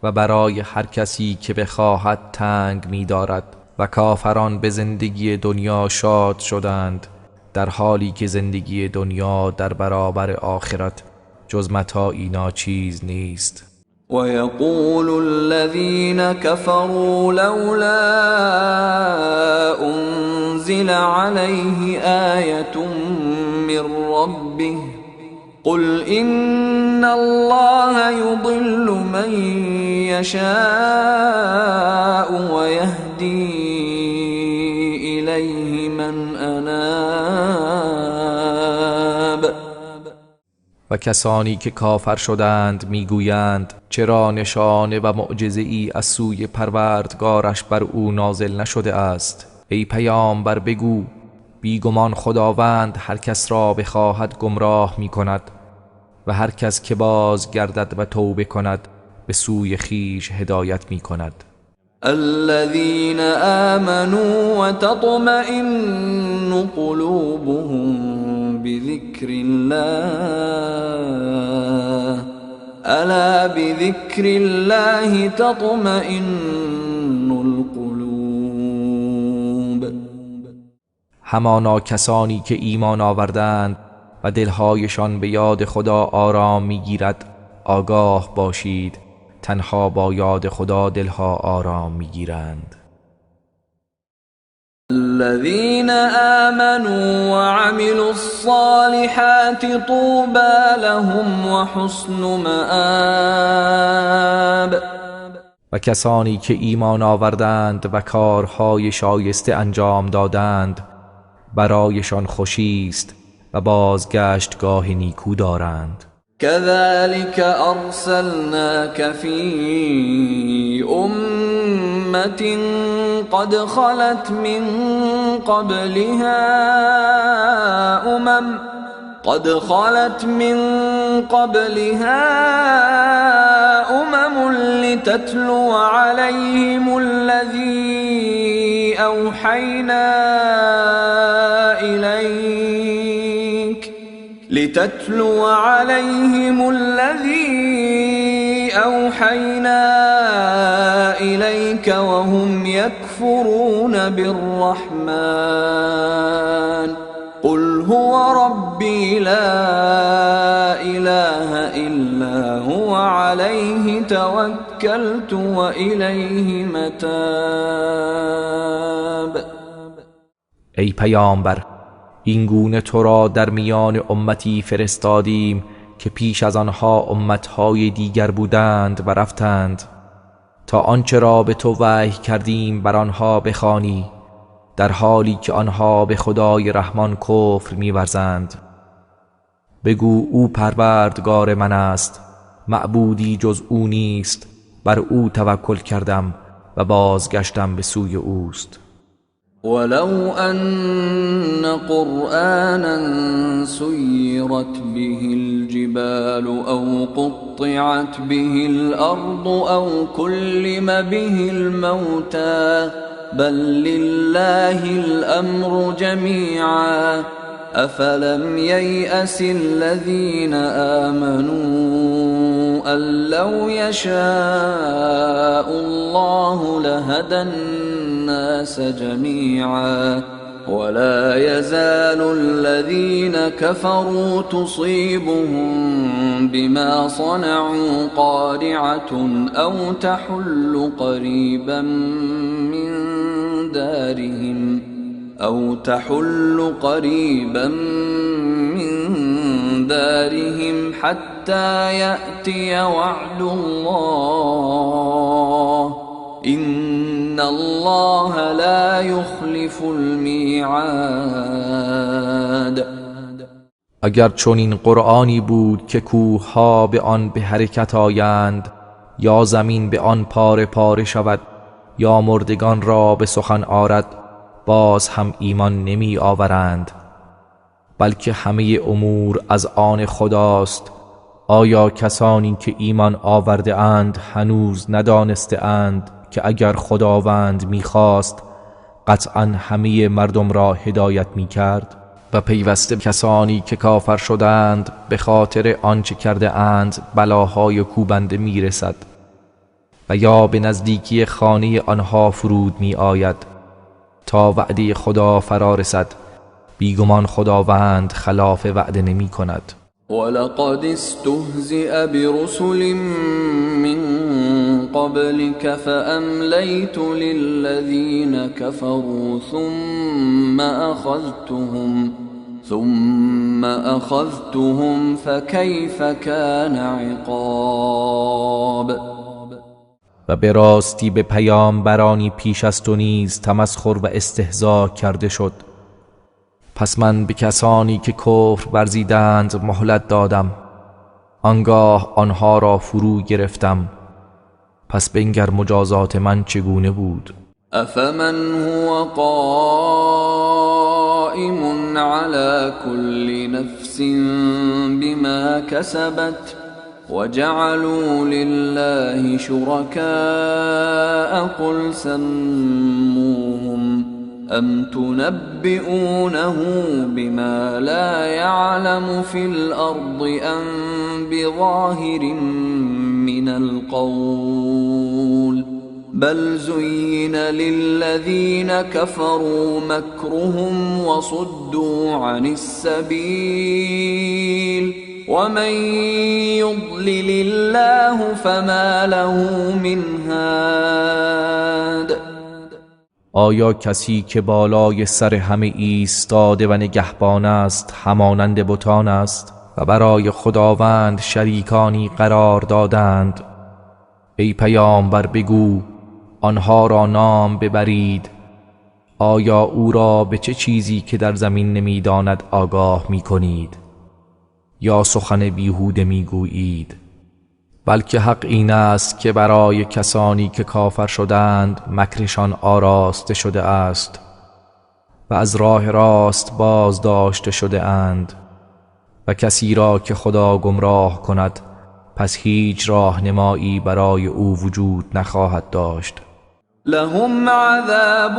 و برای هر کسی که بخواهد تنگ می‌دارد و کافران به زندگی دنیا شاد شدند، در حالی که زندگی دنیا در برابر آخرت جز متاعی ناچیز نیست. ويقول الذين كفروا لولا أنزل عليه آية من ربه قل إن الله يضل من يشاء ويهدي إليه من أناب. و کسانی که کافر شدند میگویند چرا نشانه و معجزه‌ای از سوی پروردگارش بر او نازل نشده است؟ ای پیامبر بگو بیگمان خداوند هر کس را بخواهد گمراه می کند و هر کس که باز گردد و توبه کند به سوی خیش هدایت می کند. الذين آمنوا وتطمئن قلوبهم بذكر الله ألا بذكر الله تطمئن القلوب. همانا کسانی که ایمان آوردند و دلهایشان به یاد خدا آرام میگیرد آگاه باشید، تنها با یاد خدا دلها آرام میگیرند. الذين آمنوا وعملوا الصالحات طوبى لهم وحسن مآب. و کسانی که ایمان آوردند و کارهای شایسته انجام دادند برایشان خوشی است و بازگشتگاه نیکو دارند. كذلك أرسلناك في أمة قد خلت من قبلها أمم لتتلو عليهم الذي أوحينا إليك وهم يكفرون بالرحمن قل هو ربي لا إله إلا هو عليه توكلت وإليه متاب. ای پیامبر، این گونه تو را در میان امتی فرستادیم که پیش از آنها امتهای دیگر بودند و رفتند تا آنچه را به تو وحی کردیم بر آنها بخوانی، در حالی که آنها به خدای رحمان کفر می‌ورزند. بگو او پروردگار من است، معبودی جز او نیست، بر او توکل کردم و بازگشتم به سوی اوست. ولو أن قرآنا سيرت به الجبال أو قطعت به الأرض أو كلم به الموتى بل لله الأمر جميعا أفلم ييأس الذين آمنوا أن لو يشاء الله لهدى الناس جميعا ولا يزال الذين كفروا تصيبهم بما صنعوا قارعة أو تحل قريبا من دارهم حتى يأتي وعد الله إن الله لا يخلف الميعاد. اگر چنین قرآنی بود که کوه‌ها به آن به حرکت آیند یا زمین به آن پاره پاره شود یا مردگان را به سخن آرد باز هم ایمان نمی آورند، بلکه همه امور از آن خداست. آیا کسانی که ایمان آورده اند هنوز ندانسته اند که اگر خداوند می‌خواست قطعاً همه مردم را هدایت می‌کرد؟ و پیوسته کسانی که کافر شدند به خاطر آنچه کرده اند بلاهای کوبنده میرسد و یا به نزدیکی خانه آنها فرود می آید تا وعده خدا فرا رسد. بیگمان خداوند خلاف وعده نمی کند. ولقد استهزئ برسل من قبلك فأمليت للذين كفروا ثم أخذتهم فكيف كان عقاب. و به راستی به پیامبرانی پیش از تو نیز تمسخر و استهزا کرده شد، پس من به کسانی که کفر ورزیدند مهلت دادم، آنگاه آنها را فرو گرفتم. پس بنگر مجازات من چگونه بود. افمن هو قائم على كل نفس بما كسبت وجعلوا لله شركاء قل سموهم أم تنبئونه بما لا يعلم في الأرض أم بظاهر من القول بل زين للذين كفروا مكرهم وصدوا عن السبيل ومن يضلل الله فما له من هاد. آیا کسی که بالای سر همه ایستاده و نگهبان است همانند بتان است و برای خداوند شریکانی قرار دادند؟ ای پیامبر بگو آنها را نام ببرید. آیا او را به چه چیزی که در زمین نمیداند آگاه می کنید یا سخن بیهوده می گویید؟ بلکه حق این است که برای کسانی که کافر شدند مکرشان آراسته شده است و از راه راست باز داشته شده اند و کسی را که خدا گمراه کند پس هیچ راهنمایی برای او وجود نخواهد داشت. لهم عذاب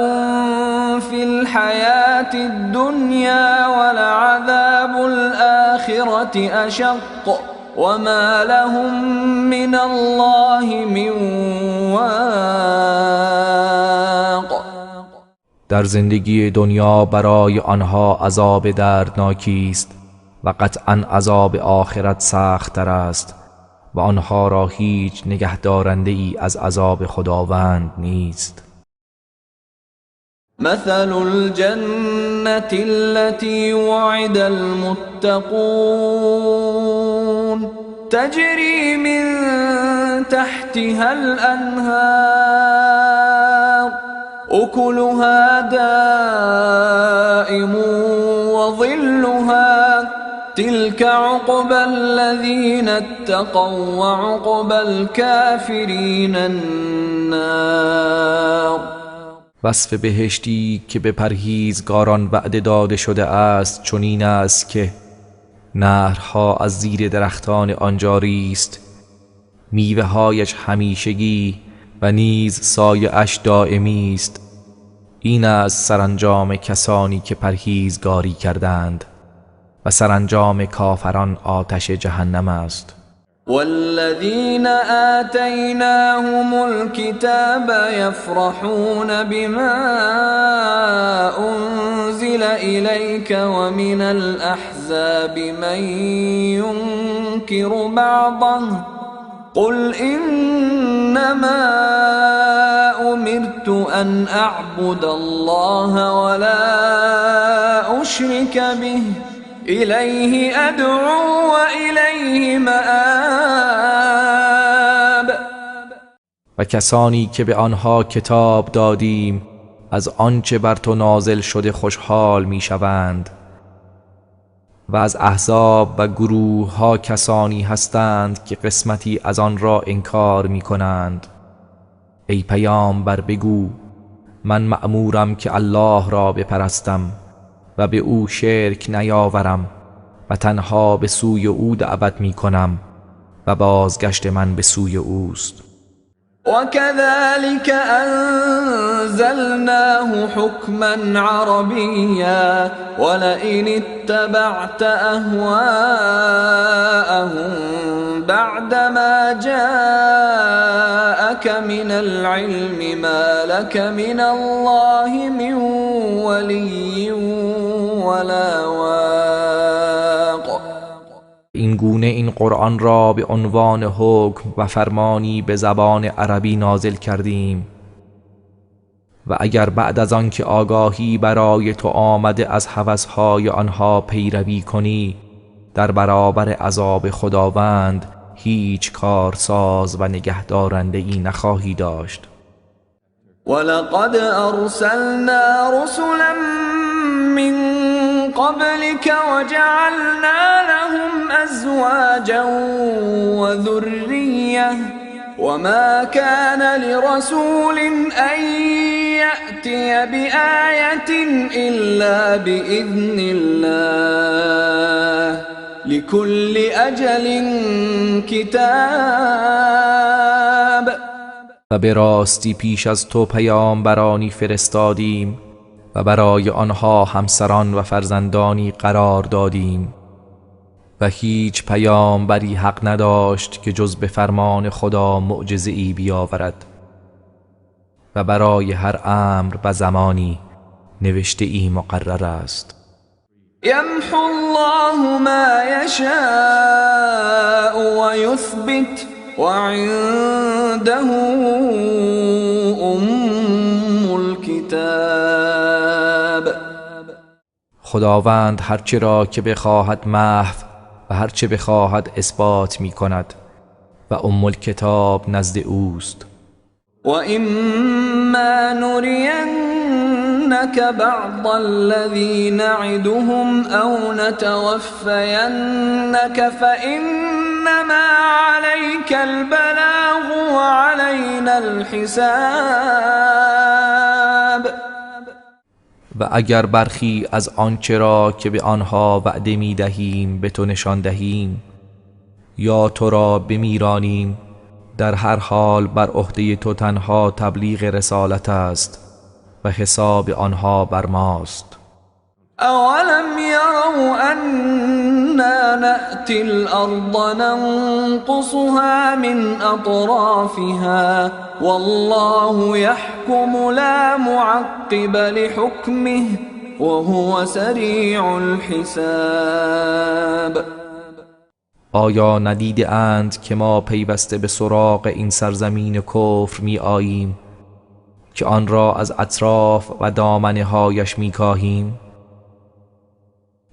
في الحياة الدنيا ولعذاب الآخرة أشق وما لهم من الله من واق. در زندگی دنیا برای آنها عذاب دردناکی است و قطعاً عذاب آخرت سخت تر است و آنها را هیچ نگهدارنده ای از عذاب خداوند نیست. مثل الجنة التي وعد المتقون تجري من تحتها الأنهار أكلها دائم وظلها تلك عقبى الذين اتقوا وعقبى الكافرين النار. وصف بهشتی که به پرهیزگاران وعده داده شده است چنین است که نهرها از زیر درختان آنجا ریست، میوه هایش همیشگی و نیز سایه اش دائمی است. این است سرانجام کسانی که پرهیزگاری کردند و سرانجام کافران آتش جهنم است. والذين آتيناهم الكتاب يفرحون بما أنزل إليك ومن الأحزاب من ينكر بعضه قل إنما أمرت أن أعبد الله ولا أشرك به إليه أدعو وإليه مآب. و کسانی که به آنها کتاب دادیم از آنچه بر تو نازل شده خوشحال میشوند و از احزاب و گروه ها کسانی هستند که قسمتی از آن را انکار می کنند. ای پیامبر بگو من مأمورم که الله را بپرستم و به او شرک نیاورم و تنها به سوی او دعوت می کنم و بازگشت من به سوی اوست. وكذلك أنزلناه حكما عربيا ولئن اتبعت أهواءهم بعدما جاءك من العلم ما لك من الله من ولي ولا واق. این گونه این قرآن را به عنوان حکم و فرمانی به زبان عربی نازل کردیم و اگر بعد از آن که آگاهی برای تو آمده از هوسهای آنها پیروی کنی در برابر عذاب خداوند هیچ کارساز و نگهدارنده ای نخواهی داشت. ولقد أرسلنا رسلا من قبلك وجعلنا لهم أزواجا وذرية وما كان لرسول أن يأتي بآية إلا بإذن الله لكل أجل كتاب. و به راستی پیش از تو پیامبرانی فرستادیم و برای آنها همسران و فرزندانی قرار دادیم و هیچ پیامبری حق نداشت که جز به فرمان خدا معجزه‌ای بیاورد و برای هر امر و زمانی نوشته ای مقرر است. يمحو الله ما يشاء ويثبت وعنده الكتاب. خداوند هرچه را که بخواهد محو و هرچه بخواهد اثبات می کند و الکتاب نزد اوست. وإما نرينك بعض الذي نعدهم أو نتوفينك فإنما عليك البلاغ وعلينا الحساب. و اگر برخی از آنچه را که به آنها وعده می دهیم به تو نشان دهیم یا تو را بمیرانیم در هر حال بر عهده تو تنها تبلیغ رسالت است و حساب آنها بر ماست. اولم يروا أنا نأتي الأرض ننقصها من أطرافها والله يحكم لا معقب لحكمه وهو سريع الحساب. آیا ندیده اند که ما پیوسته به سراغ این سرزمین کفر می آییم که آن را از اطراف و دامنه هایش می کاهیم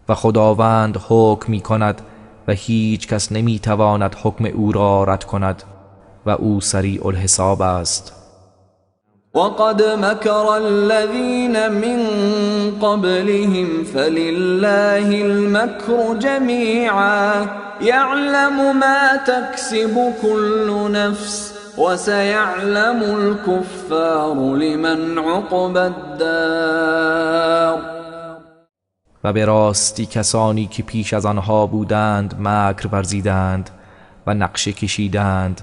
و خداوند حکم می کند و هیچ کس نمی تواند حکم او را رد کند و او سریع الحساب است. وقد مكر الذين من قبلهم فلله المكر جميعا يعلم ما تكسب كل نفس وسيعلم الكفار لمن عقبى الدار. و به راستی کسانی که پیش از آنها بودند مکر ورزیدند و نقشه کشیدند،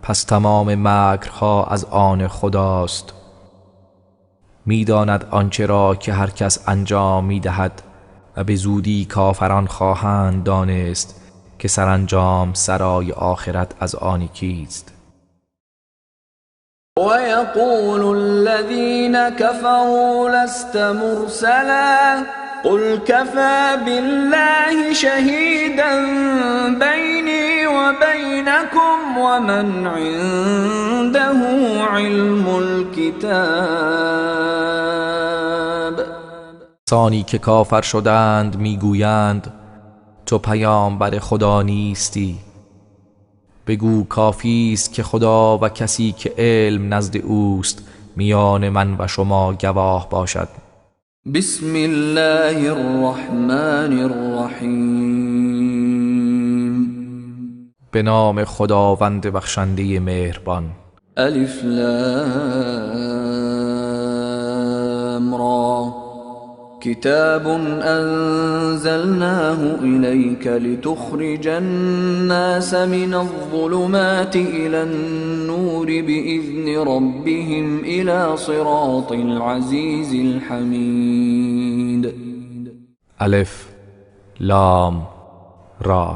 پس تمام مکرها از آن خداست. میداند آنچه را که هر کس انجام میدهد و به زودی کافران خواهند دانست که سرانجام سرای آخرت از آن کیست. ويقول الذين كفروا لست مرسلا قل كفى بالله شهيدا بيني وبينكم ومن عنده علم الكتاب. کسانی که کافر شدند میگویند تو پیامبر خدا نیستی. بگو کافی است که خدا و کسی که علم نزد اوست میان من و شما گواه باشد. بسم الله الرحمن الرحیم. به نام خداوند بخشنده مهربان. الف لام را كتاب أنزلناه إليك لتخرج الناس من الظلمات إلى النور بإذن ربهم إلى صراط العزيز الحميد. الف لام را،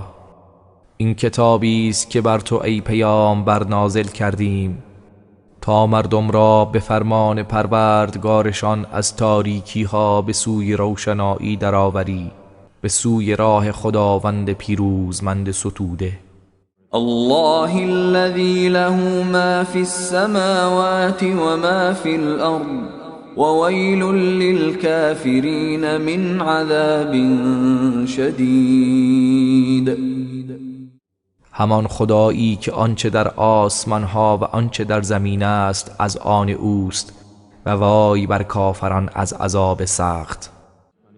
این کتابی است که بر تو ای پیامبر نازل کردیم تا مردم را به فرمان پروردگارشان از تاریکی ها به سوی روشنایی درآوری، به سوی راه خداوند پیروزمند ستوده. الله الذي له ما في السماوات وما في الأرض وويل للكافرين من عذاب شدید. همان خدایی که آنچه در آسمان ها و آنچه در زمین است از آن اوست و وای بر کافران از عذاب سخت.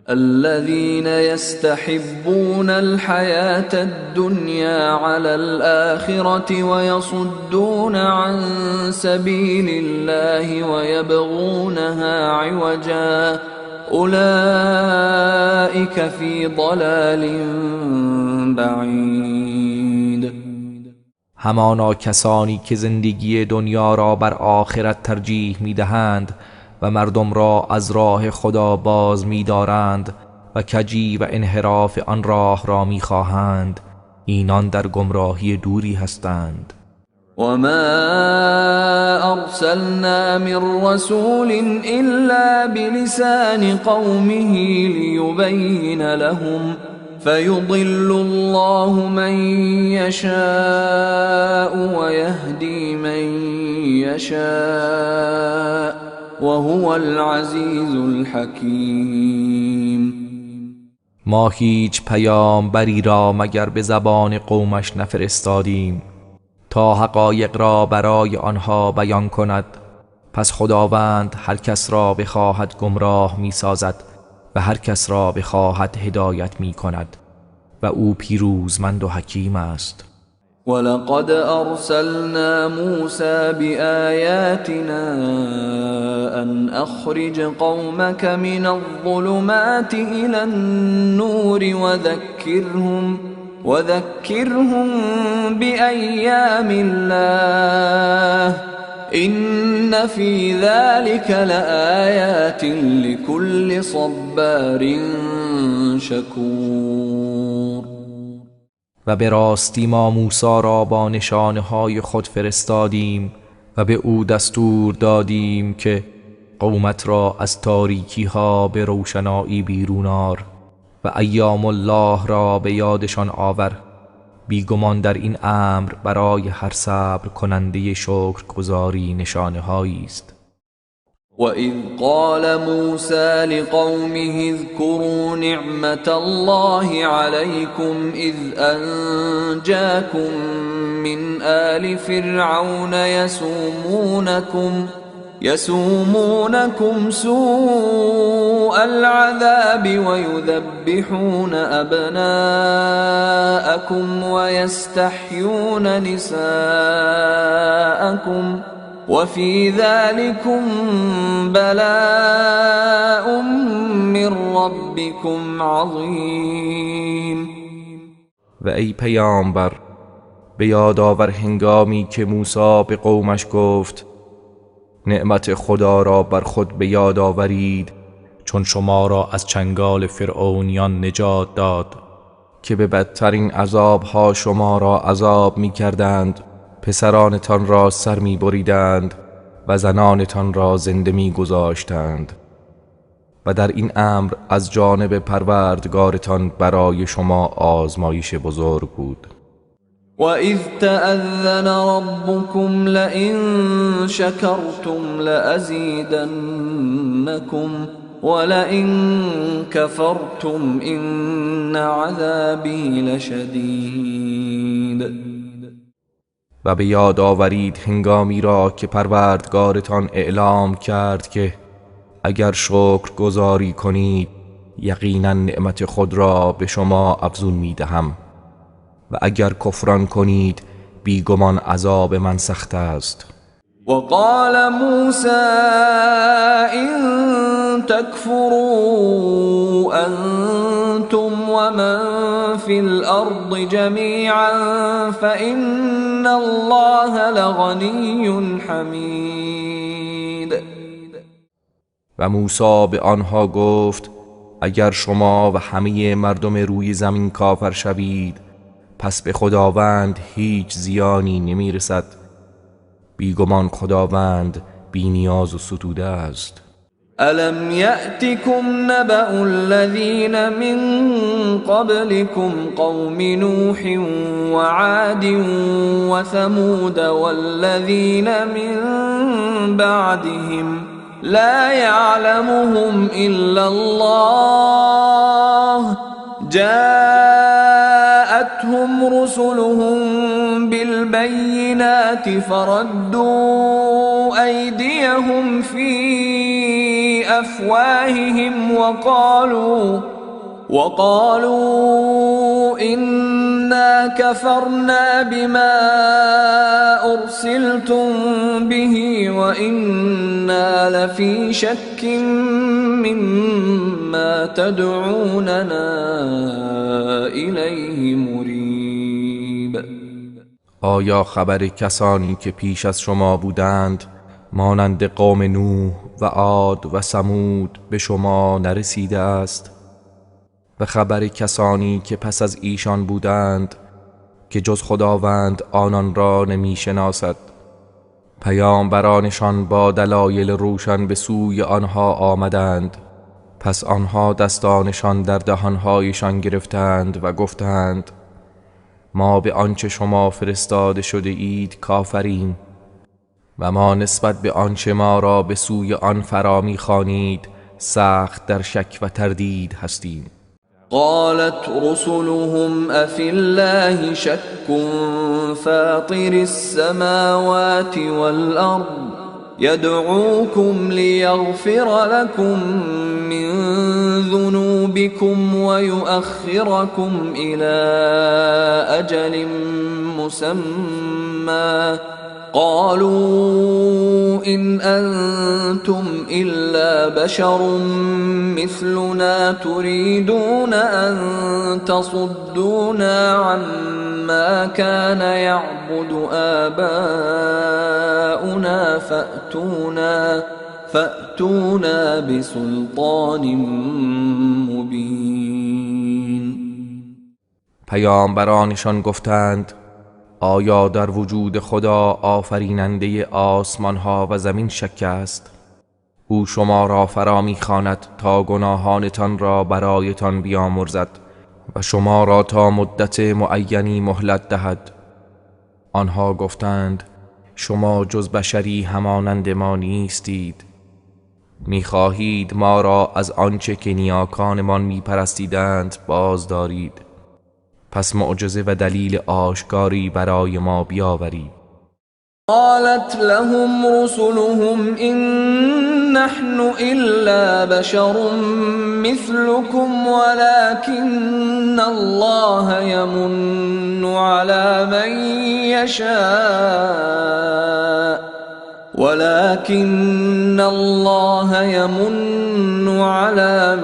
الذين يستحبون الحياة الدنيا على الآخرة ويصدون عن سبيل الله ويبغونها عوجا أولئك في ضلال بعید. همانا کسانی که زندگی دنیا را بر آخرت ترجیح میدهند و مردم را از راه خدا باز می‌دارند و کجی و انحراف آن راه را می‌خواهند، اینان در گمراهی دوری هستند. وما أرسلنا من رسول إلا بلسان قومه ليبين لهم فيضل الله من يشاء ويهدي من يشاء وهو العزيز الحكيم. ما هیچ پیامبری را مگر به زبان قومش نفرستادیم تا حقایق را برای آنها بیان کند، پس خداوند هر کس را بخواهد گمراه می سازد و هر کس را بخواهد هدایت می کند و او پیروزمند و حکیم است. ولقد أرسلنا موسى بآياتنا أن أخرج قومك من الظلمات إلى النور وذكرهم بأيام الله إن في ذلك لآيات لكل صبار شكور. و به راستی ما موسی را با نشانه‌های خود فرستادیم و به او دستور دادیم که قومت را از تاریکی ها به روشنایی بیرون آر و ایام الله را به یادشان آور. بیگمان در این امر برای هر صبر کننده شکرگزاری نشانه‌هایی است. وَإِذْ قَالَ مُوسَى لِقَوْمِهِ اذْكُرُوا نِعْمَةَ اللَّهِ عَلَيْكُمْ إِذْ أَنْجَاكُمْ مِنْ آلِ فِرْعَوْنَ يسومونكم سوء العذاب ويذبحون أبناءكم ويستحيون نساءكم وفي ذلكم بلاء من ربكم عظیم. و ای پیامبر، به یاد آور هنگامی که موسی به قومش گفت نعمت خدا را بر خود به یاد آورید چون شما را از چنگال فرعونیان نجات داد که به بدترین عذابها شما را عذاب می کردند، پسرانتان را سر می بریدند و زنانتان را زنده می گذاشتند و در این امر از جانب پروردگارتان برای شما آزمایش بزرگ بود. وَإِذْ تَأَذَّنَ رَبُّكُمْ لَئِن شَكَرْتُمْ لَأَزِيدَنَّكُمْ وَلَئِن كَفَرْتُمْ إِنَّ عَذَابِي لَشَدِيدٌ. و به یاد آورید هنگامی را که پروردگارتان اعلام کرد که اگر شکر گزاری کنید یقینا نعمت خود را به شما افزون می دهم و اگر کفران کنید بیگمان عذاب من سخت است. وقال موسى إن تكفروا أنتم ومن في الأرض جميعا فإن الله لغني حمید. و موسی به آنها گفت اگر شما و همه مردم روی زمین کافر شوید پس به خداوند هیچ زیانی نمی رسد، بیگمان خداوند بی نیاز و ستوده است. ألم يأتكم نبأ الذين من قبلكم قوم نوح وعاد وثمود والذين من بعدهم لا يعلمهم إلا الله جاءتهم رسلهم بالبينات فردوا أيديهم في أفواههم وقالوا إنا كفرنا بما أرسلتم به وإنا لفي شك مما تدعوننا إليه مريب. آیا خبر کسانی که پیش از شما بودند مانند قوم نوح و عاد و ثمود به شما نرسیده است و خبر کسانی که پس از ایشان بودند که جز خداوند آنان را نمی شناسد؟ پیامبرانشان با دلایل روشن به سوی آنها آمدند، پس آنها دستانشان در دهانهایشان گرفتند و گفتند ما به آنچه شما فرستاده شده اید کافریم و ما نسبت به آنچه ما را به سوی آن فرامی خوانید سخت در شک و تردید هستیم. قالت رسلهم أفي الله شك فاطر السماوات والأرض يدعوكم ليغفر لكم من ذنوبكم ويؤخركم إلى أجل مسمى قالوا إن أنتم إلا بشر مثلنا تريدون أن تصدونا عما كان يعبد آباؤنا فأتونا بسلطان مبين. پیامبرانشان گفتند آیا در وجود خدا آفریننده آسمان ها و زمین شک است؟ او شما را فرا می‌خواند تا گناهانتان را برایتان بیامرزد و شما را تا مدت معینی مهلت دهد. آنها گفتند شما جز بشری همانند ما نیستید، می‌خواهید ما را از آنچه که نیاکانمان می‌پرستیدند باز دارید، پس معجزه و دلیل آشکاری برای ما بیاورید. قالت لهم رسلهم إن نحن إلا بشر مثلكم ولكن الله يمن على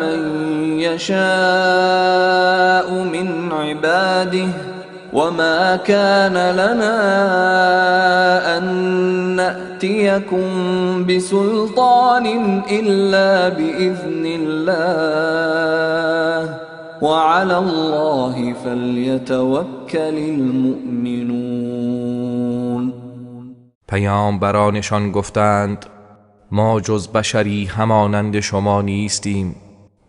من يشاء من عباده وما كان لنا أن نأتيكم بسلطان إلا بإذن الله وعلى الله فليتوكل المؤمنون. پیامبرانشان گفتند ما جز بشری همانند شما نیستیم،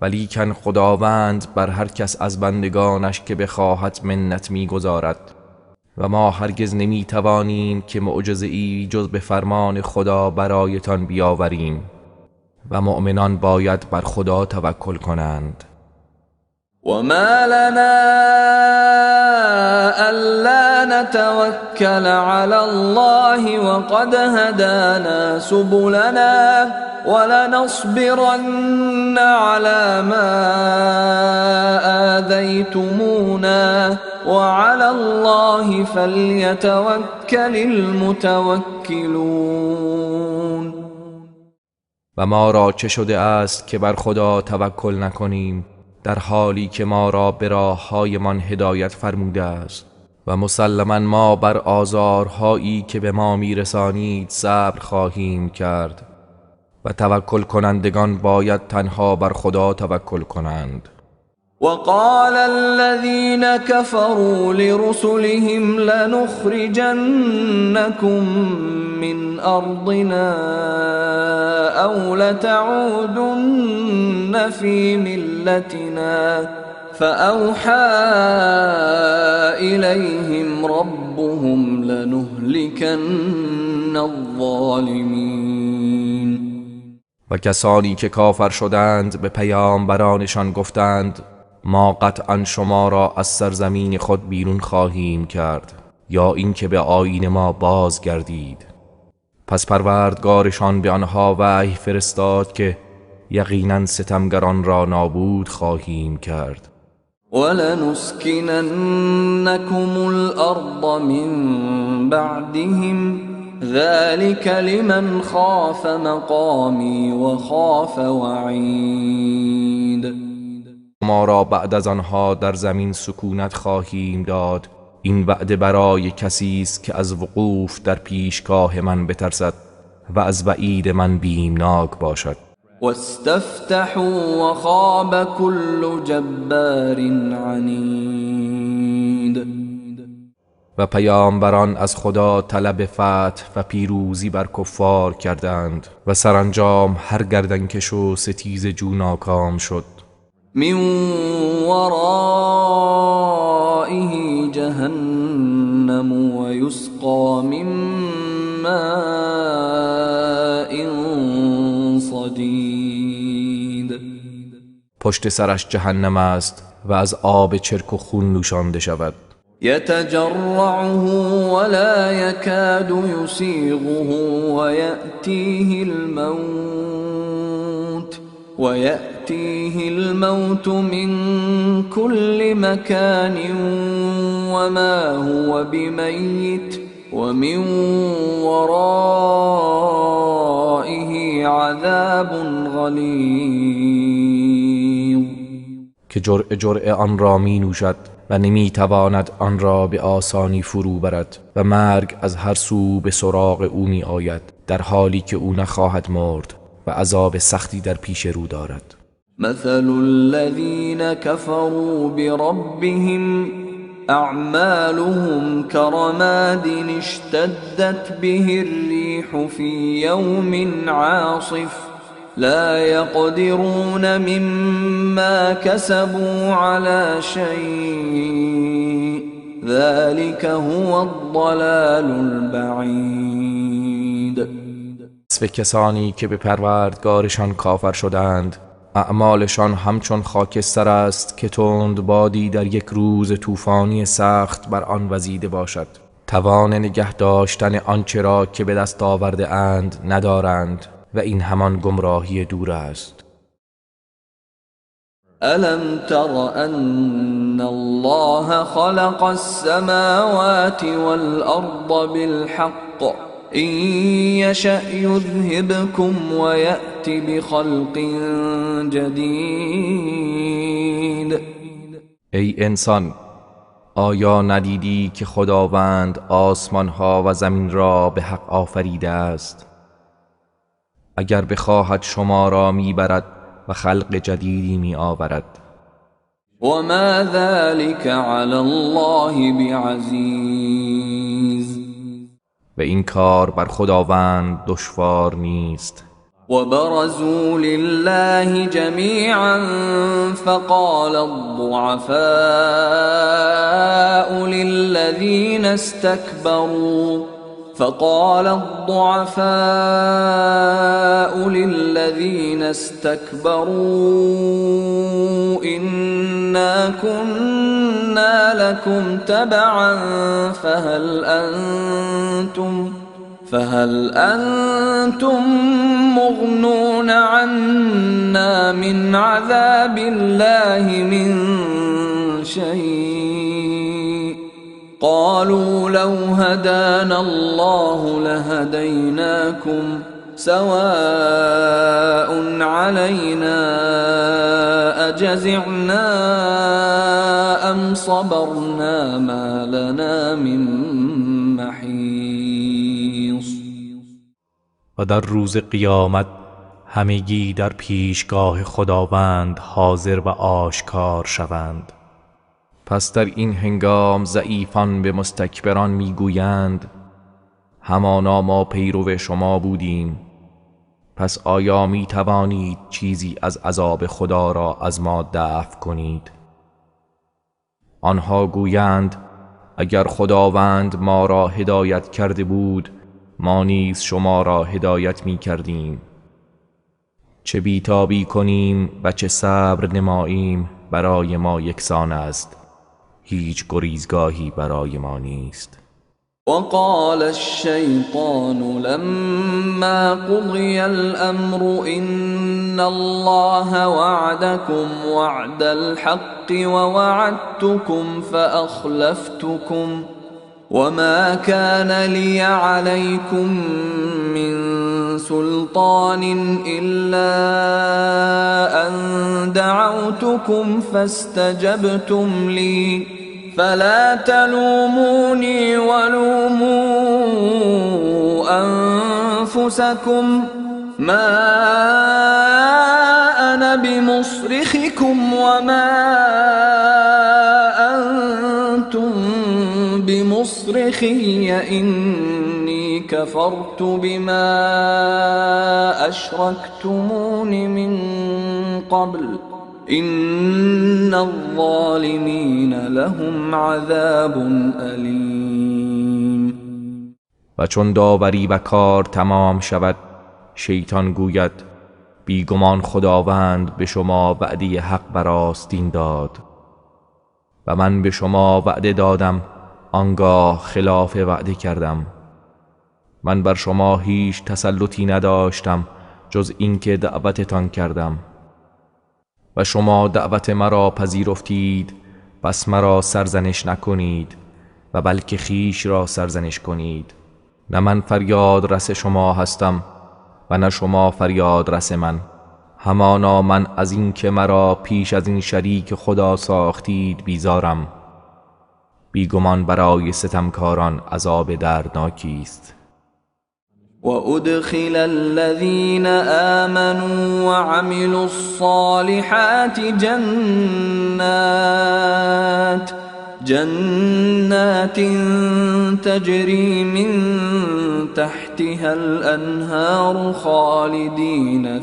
ولیکن خداوند بر هر کس از بندگانش که بخواهد منت می‌گذارد و ما هرگز نمی‌توانیم که معجزه‌ای جز به فرمان خدا برایتان بیاوریم و مؤمنان باید بر خدا توکل کنند. وما لنا ألا نتوكل على الله وقد هدانا سبلنا ولنصبرن على ما آذيتمونا وعلى الله فليتوكل المتوكلون. و ما را چه شده است که بر خدا توکل نکنیم در حالی که ما را به راه‌هایمان هدایت فرموده است و مسلماً ما بر آزارهایی که به ما میرسانید صبر خواهیم کرد و توکل کنندگان باید تنها بر خدا توکل کنند. وقال الذين كفروا لرسلهم لنخرجنكم من أرضنا أو لتعودن في ملتنا فأوحى إليهم ربهم لنهلكن الظالمين. و کسانی که کافر شدند به پیامبرانشان گفتند ما قطعا شما را از سرزمین خود بیرون خواهیم کرد یا اینکه به آیین ما بازگردید. پس پروردگارشان به آنها وحی فرستاد که یقینا ستمگران را نابود خواهیم کرد. ولنسكننكم الأرض من بعدهم ذلك لمن خاف مقامی و خاف وعید. ما را بعد از آنها در زمین سکونت خواهیم داد. این وعده برای کسی است که از وقوف در پیشگاه من بترسد و از وعید من بیمناک باشد. واستفتحوا وخاب كل جبار عنید. و پیامبران از خدا طلب فتح و پیروزی بر کفار کردند و سرانجام هر گردنکش و ستیز جو ناکام شد. من ورائه جهنم و یسقى من ماء صدید. پشت سرش جهنم است و از آب چرک و خون نوشانده شود. يتجرعه ولا يكاد يسيغه ويأتيه الموت من كل مكان وما هو بميت ومن ورائه عذاب غلیظ. که جرعه آن را می نوشد و نمی تواند آن را به آسانی فرو برد و مرگ از هر سو به سراغ او می آید در حالی که او نخواهد مرد و عذاب سختی در پیش رو دارد. مثل الذين كفروا بربهم أعمالهم كرماد اشتدت به الريح في يوم عاصف لا يقدرون مما كسبوا على شيء ذلك هو الضلال البعید. به کسانی که به پروردگارشان کافر شدند اعمالشان همچون خاکستر است که تند بادی در یک روز طوفانی سخت بر آن وزیده باشد. توان نگه داشتن آنچه را که به دست آورده اند ندارند و این همان گمراهی دور است. ألم تر أن الله خلق السماوات والأرض بالحق إن يشأ يذهبكم ويأت بخلق جديد. ای انسان، آیا ندیدی که خداوند آسمان ها و زمین را به حق آفریده است؟ اگر بخواهد شما را میبرد و خلق جدیدی می آورد. وما ذلك على الله بعزیز. و این کار بر خداوند دشوار نیست. وبرزوا لله جميعا فقال الضعفاء للذين استكبروا إنا كنا لكم تبعا فهل أنتم مغنون عنا من عذاب الله من شيء قالوا لو هدانا الله لهديناكم سواء علينا أجزعنا أم صبرنا ما لنا من محيص. و در روز قیامت همگی در پیشگاه خداوند حاضر و آشکار شوند. پس در این هنگام ضعیفان به مستکبران میگویند همانا ما پیرو شما بودیم، پس آیا می توانید چیزی از عذاب خدا را از ما دفع کنید؟ آنها گویند اگر خداوند ما را هدایت کرده بود ما نیز شما را هدایت می کردیم. چه بیتابی کنیم و چه صبر نماییم برای ما یکسان است، هیچ گریزگاهی برای ما نیست. وقال الشيطان لما قضي الأمر إن الله وعدكم وعد الحق ووعدتكم فأخلفتكم وما كان لي عليكم من سلطان إلا أن دعوتكم فاستجبتم لي فلا تلوموني ولوموا أنفسكم ما أنا بمصرخكم وما أنتم بمصرخي إني كفرت بما أشركتمون من قبل إن الظالمين لهم عذاب أليم. و چون داوری و کار تمام شود شیطان گوید بیگمان خداوند به شما وعده حق و راستین داد و من به شما وعده دادم آنگاه خلاف وعده کردم. من بر شما هیچ تسلطی نداشتم جز اینکه دعوتتان کردم و شما دعوت مرا پذیرفتید، پس مرا سرزنش نکنید و بلکه خیش را سرزنش کنید. نه من فریاد رس شما هستم و نه شما فریاد رس من. همانا من از این که مرا پیش از این شریک خدا ساختید بیزارم. بیگمان برای ستمکاران عذاب دردناکی است. وأدخل الذين آمنوا وعملوا الصالحات جنات تجري من تحتها الأنهار خالدين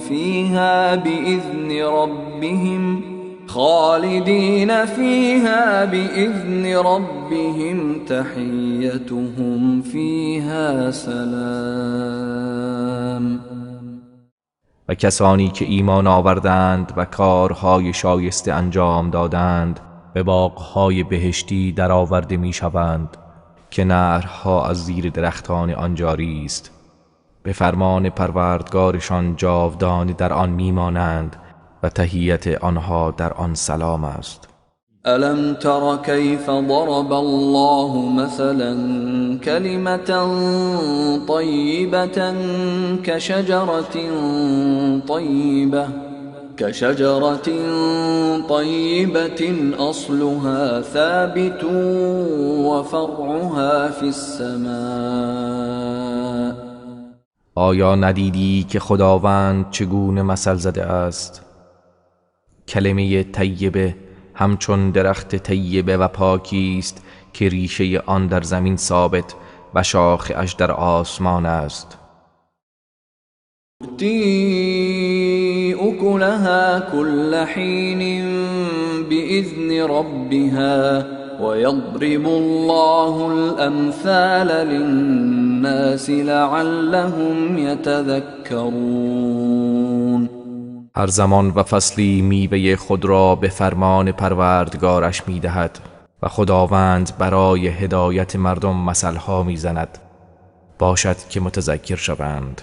فيها بإذن ربهم تحيتهم فيها سلام. و کسانی که ایمان آوردند و کارهای شایسته انجام دادند به باغهای بهشتی درآورده میشوند که نهرها از زیر درختان آن جاری است. به فرمان پروردگارشان جاودانه در آن میمانند و تحیت آنها در آن سلام است. ألم تر كيف ضرب الله مثلا كلمة طيبة كشجرة طيبة أصلها ثابت وفرعها في السماء. آیا ندیدی که خداوند چگونه مثل زده است؟ کلمه طیبه همچون درخت طیبه و پاکی است که ریشه آن در زمین ثابت و شاخ اش در آسمان است. تؤتي أكلها كل حين بإذن ربها ويضرب الله الأمثال للناس لعلهم يتذكرون. هر زمان و فصلی میوه خود را به فرمان پروردگارش میدهد و خداوند برای هدایت مردم مثلها میزند، باشد که متذکر شوند.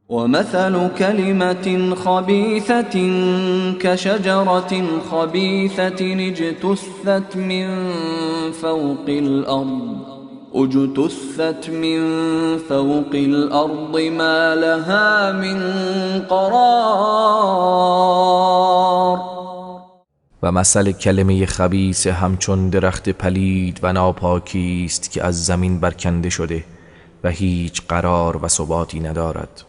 ومثل كلمة خبيثة كشجرة خبيثة اجتثت من فوق الأرض ما لها من قرار. و مثل کلمه خبیث همچون درخت پلید و ناپاکی است که از زمین برکنده شده و هیچ قرار و ثباتی ندارد.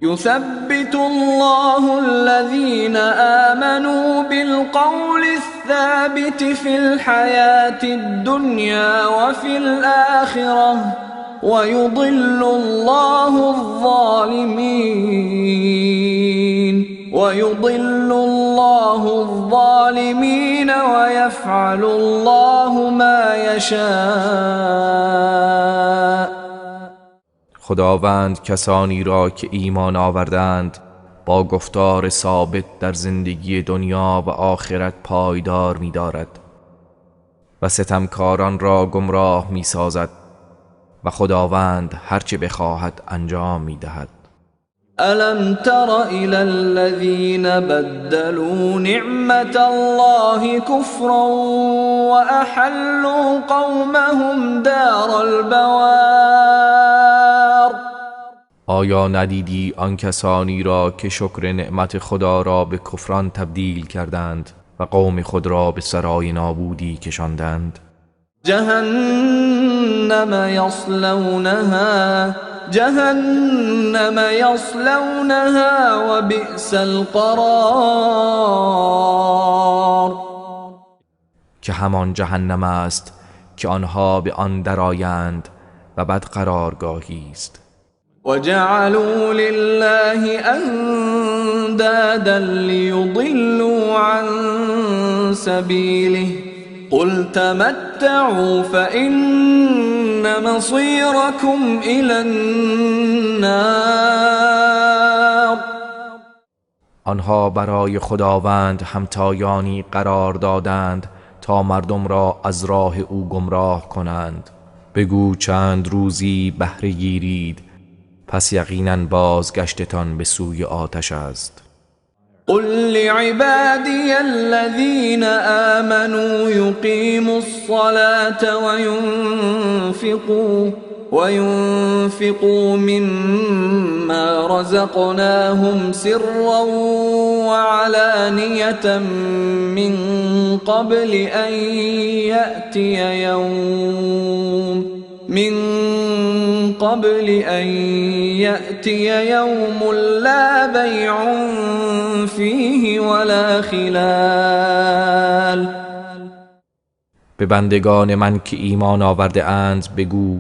يثبت الله الذين آمنوا بالقول الثابت في الحياة الدنيا وفي الآخرة ويضل الله الظالمين ويفعل الله ما يشاء. خداوند کسانی را که ایمان آوردند با گفتار ثابت در زندگی دنیا و آخرت پایدار می دارد و ستمکاران را گمراه می سازد و خداوند هرچه بخواهد انجام می دهد. ألم تر إلى الذين بدلوا نعمة الله كفرا وأحلوا قومهم دار البوار. آیا ندیدی آن کسانی را که شکر نعمت خدا را به کفران تبدیل کردند و قوم خود را به سرای نابودی کشاندند؟ جهنم يصلونها وبئس القرار. که همان جهنم است که آنها به آن درآیند و بد قرارگاهی است. وجعلوا لله أندادا ليضلوا عن سبيله قل تمتعوا فإن مصيركم إلى النار. آنها برای خداوند همتایانی قرار دادند تا مردم را از راه او گمراه کنند. بگو چند روزی بهره گیرید، پس یقیناً بازگشتتان به سوی آتش است. قل لعبادي الذين آمنوا يقيموا الصلاة وينفقوا مما رزقناهم سرا وعلانية من قبل أن يأتي يوم لا بيع فيه ولا خلال. به بندگان من که ایمان آورده اند بگو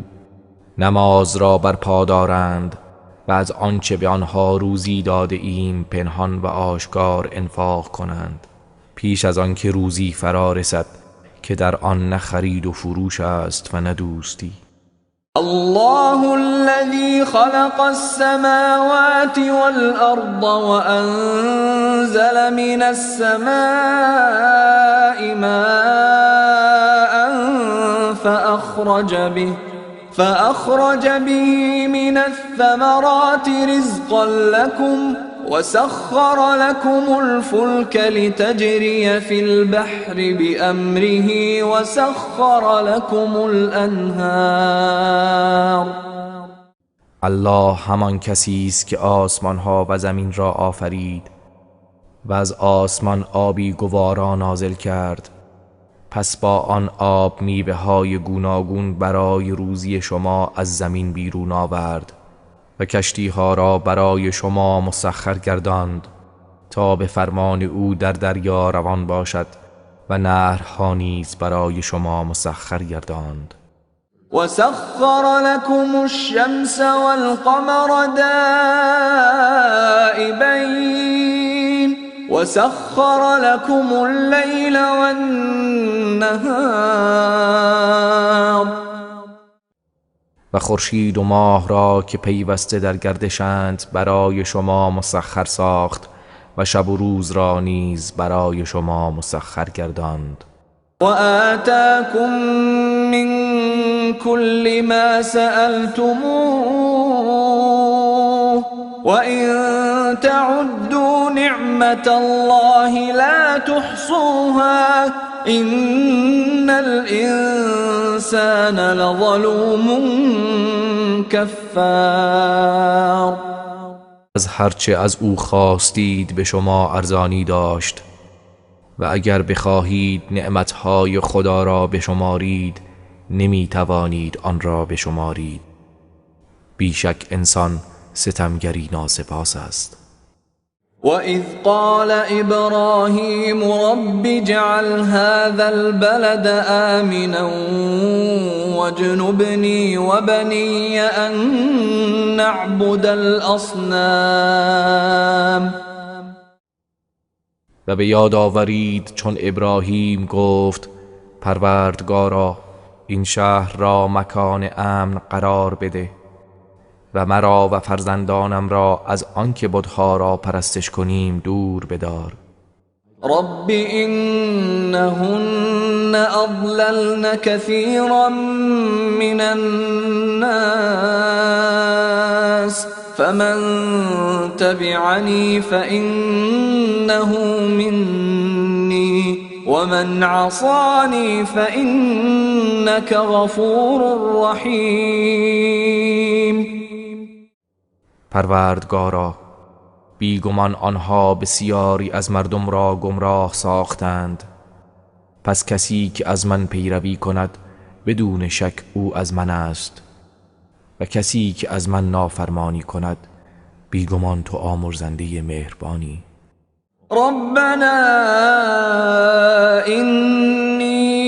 نماز را برپا دارند و از آنچه به آنها روزی داده ایم پنهان و آشکار انفاق کنند، پیش از آن که روزی فرا رسد که در آن نه خرید و فروش است و نه دوستی. الله الذي خلق السماوات والأرض وأنزل من السماء ماء فأخرج به من الثمرات رزقا لكم وسخر لكم الفلك لتجري في البحر بأمره وسخر لكم الأنهار. الله همان کسی است که آسمان ها و زمین را آفرید و از آسمان آبی گوارا نازل کرد، پس با آن آب میوه های گوناگون برای روزی شما از زمین بیرون آورد و کشتی ها را برای شما مسخر گرداند تا به فرمان او در دریا روان باشد و نهرها نیز برای شما مسخر گرداند. وسخر لكم الشمس والقمر دائبين وسخر لكم الليل والنهار. و خورشید و ماه را که پیوسته در گردشند برای شما مسخر ساخت و شب و روز را نیز برای شما مسخر گرداند. وآتاكم من كل ما سألتموه وإن تعدوا نعمة الله لا تحصوها إن الإنسان لظلوم كفار. از هرچه از او خواستید به شما ارزانی داشت و اگر بخواهید نعمتهای خدا را بشمارید نمی توانید آن را بشمارید. بیشک انسان ستمگری ناسپاس است. وَإِذْ قَالَ إِبْرَاهِيمُ رَبِّ اجْعَلْ هَذَا الْبَلَدَ آمِنًا وَاجْنُبْنِي وَبَنِيَّ أَن نَّعْبُدَ الْأَصْنَامَ. و به یاد آورید چون ابراهیم گفت پروردگارا این شهر را مکان امن قرار بده و مرا و فرزندانم را از آنکه بت‌ها را پرستش کنیم دور بدار. رب إنهن أضللن كثيرا من الناس فمن تبعني فإنه مني ومن عصاني فإنك غفور رحيم. پروردگارا بیگمان آنها بسیاری از مردم را گمراه ساختند، پس کسی که از من پیروی کند بدون شک او از من است و کسی که از من نافرمانی کند بیگمان تو آمرزنده مهربانی. ربنا إني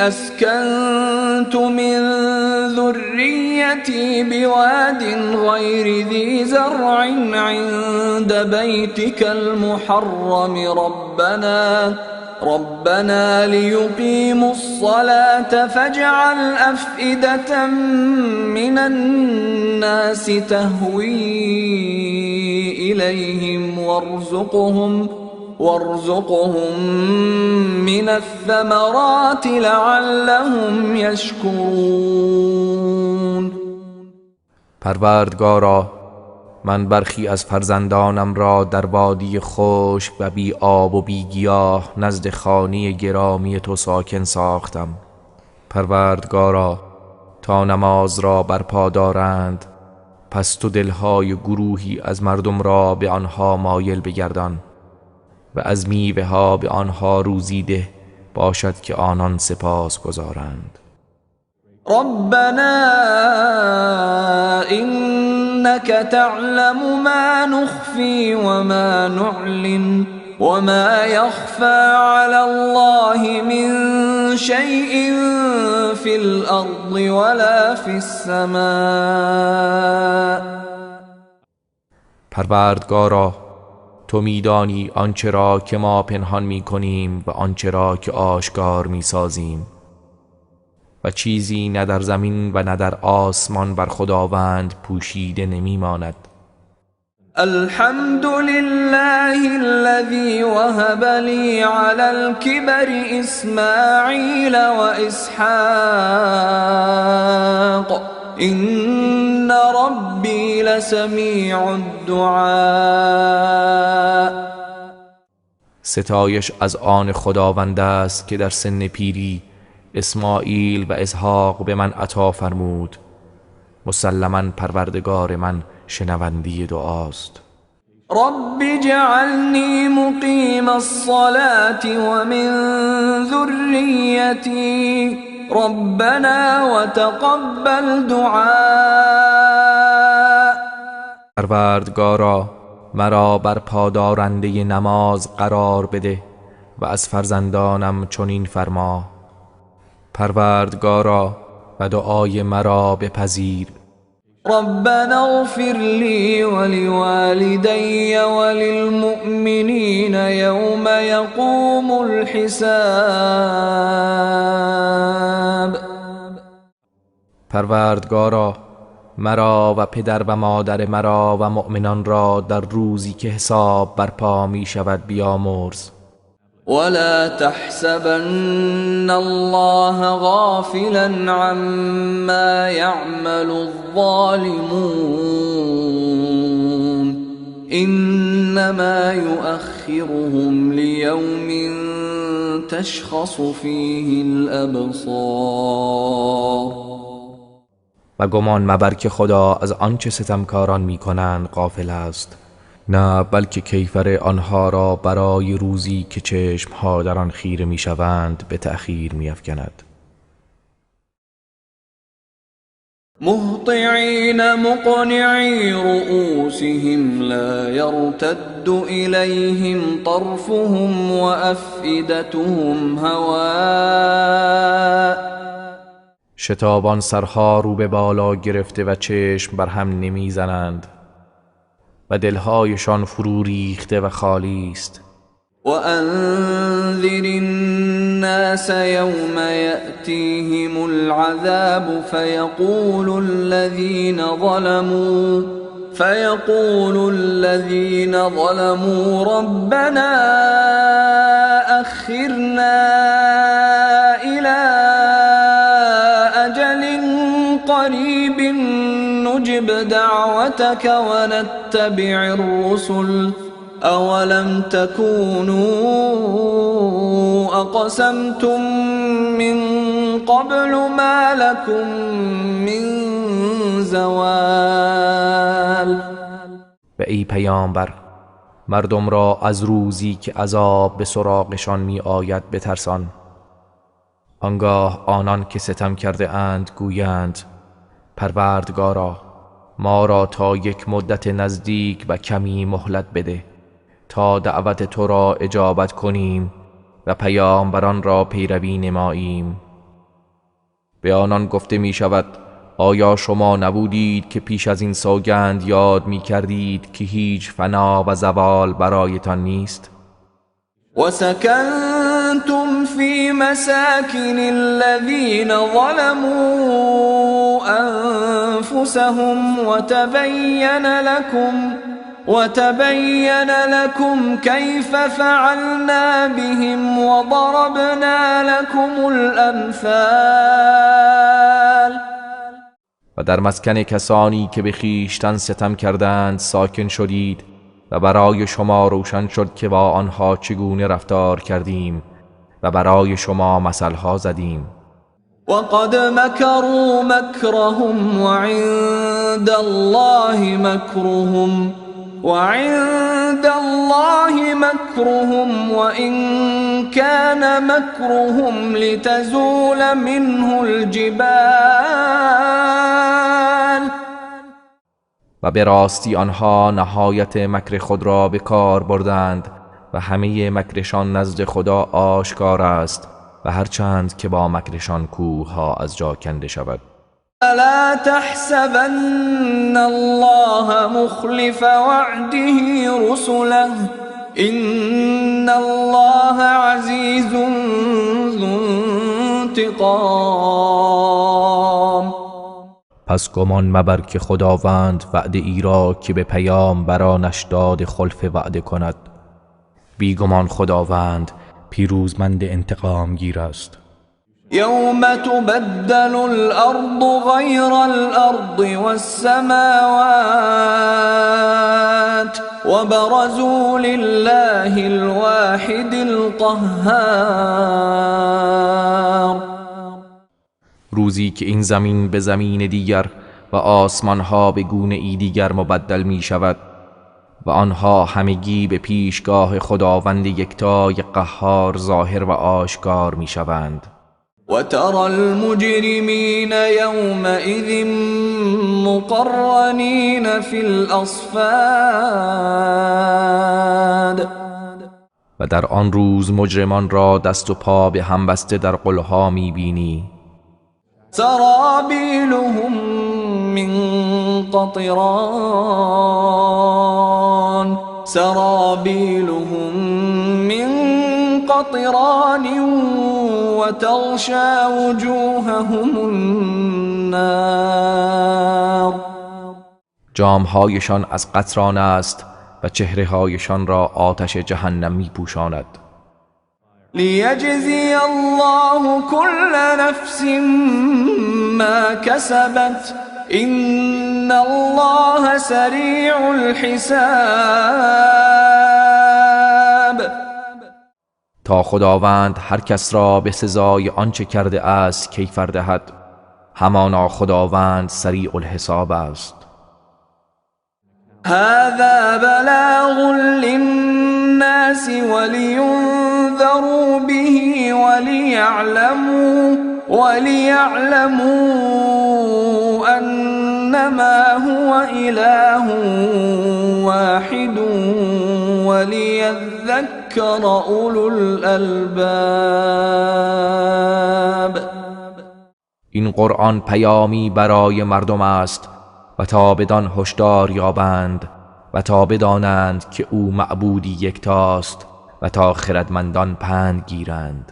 أسكنت من ذريتي بواد غير ذي زرع عند بيتك المحرم ربنا ليقيموا الصلاة فاجعل أفئدة من الناس تهوي إليهم وارزقهم من الثمرات لعلهم يشكرون. پروردگارا من برخی از فرزندانم را در وادی خشک و بی آب و بی گیاه نزد خانه گرامی تو ساکن ساختم. پروردگارا تا نماز را برپا دارند، پس تو دلهای گروهی از مردم را به آنها مایل بگردان و از میوه ها به آنها روزی ده باشد که آنان سپاس گذارند. ربنا إنك تعلم ما نخفي وما نعلن وما يخفى على الله من شيء في الأرض ولا في السماء. پروردگارا تو میدانی آنچه را که ما پنهان می کنیم و آنچه را که آشکار می سازیم و چیزی نه در زمین و نه در آسمان بر خداوند پوشیده نمی ماند. الحمد لله الذي وهب لي على الكبر إسماعيل وإسحاق إن ربي لسمیع الدعاء. ستایش از آن خداوند است که در سن پیری اسماعیل و اسحاق به من عطا فرمود. مسلماً پروردگار من شنونده دعاست. رب اجعلنی مقیم الصلاة ومن ذریتی ربنا وتقبل دعاء. پروردگارا مرا بر پادارنده نماز قرار بده و از فرزندانم چنین فرما. پروردگارا و دعای مرا بپذیر. ربنا اغفر لي ولوالدي وللمؤمنين يوم يقوم الحساب. پروردگارا مرا و پدر و مادر مرا و مؤمنان را در روزی که حساب برپا می شود بیامرز. ولا تحسبن الله غافلا عما يعمل الظالمون انما يؤخرهم ليوم تشخص فيه الابصار. و گمان مبر که خدا از آنچه ستمکاران می کنند غافل است، نه بلکه کیفر آنها را برای روزی که چشمها در آن خیره می شوند به تأخیر می افکند. مهطعین مقنعی رؤوسهم لا يرتد إليهم طرفهم وأفئدتهم هواء. شتابان سرها رو به بالا گرفته و چشم بر هم نمی زنند و دلهایشان فرو ریخته و خالی است. وأنذر الناس يوم يأتيهم العذاب فيقول الذين ظلموا ربنا أخرنا إلى أجل قريب نجب دعوتك ونتبع الرسل أولم تكونوا أقسمتم من قبل ما لكم من زوال. و ای پیامبر، مردم را از روزی که عذاب به سراغشان می آید بترسان. آنگاه آنان که ستم کرده اند گویند پروردگارا ما را تا یک مدت نزدیک و کمی مهلت بده تا دعوت تو را اجابت کنیم و پیامبران را پیروی نماییم. به آنان گفته می شود آیا شما نبودید که پیش از این سوگند یاد می کردید که هیچ فنا و زوال برایتان نیست؟ وسكنتم في مساكن الذين ظلموا أنفسهم وتبين لكم كيف فعلنا بهم وضربنا لكم الأمثال. و در مسکن کسانی که به خویشتن ستم کردند ساکن شدید و برای شما روشن شد که با آنها چگونه رفتار کردیم و برای شما مثلها زدیم. وقد مكروا مكرهم وعند الله مكرهم وإن كان مكرهم لتزول منه الجبال. و به راستی آنها نهایت مکر خود را به کار بردند و همه مکرشان نزد خدا آشکار است و هرچند که با مکرشان کوه ها از جا کنده شود. لا تحسبن الله مخلف وعده رسله إن الله عزيز ذو انتقام. پس گمان مبر که خداوند وعده ای را که به پیامبرانش داد خلف وعده کند. بیگمان خداوند پیروزمند انتقام گیر است. یوم تبدل الارض غیر الارض والسماوات وبرزوا لله الواحد القهار. روزی که این زمین به زمین دیگر و آسمانها به گونه ای دیگر مبدل می شود و آنها همگی به پیشگاه خداوند یکتای قهار ظاهر و آشکار می شوند. وترى المجرمين يومئذ مقرنين في الأصفاد. و در آن روز مجرمان را دست و پا به هم بسته در قلها می بینی. سرابيلهم من قطران سرابيلهم من قطران وتغشى وجوههم النار. جامهایشان از قطران است و چهرههایشان را آتش جهنم می پوشاند. لیجزی الله كل نفس ما كسبت إن الله سریع الحساب. تا خداوند هر کس را به سزای آنچه کرده است کیفر دهد، همانا خداوند سریع الحساب است. هذا بلاغ للناس ولينذروا به وليعلموا أنما هو إله واحد وليذكر أولو الألباب. این قرآن پیامی برای مردم است و تا بدان هشدار یابند و تا بدانند که او معبودی یکتاست و تا خردمندان پند گیرند.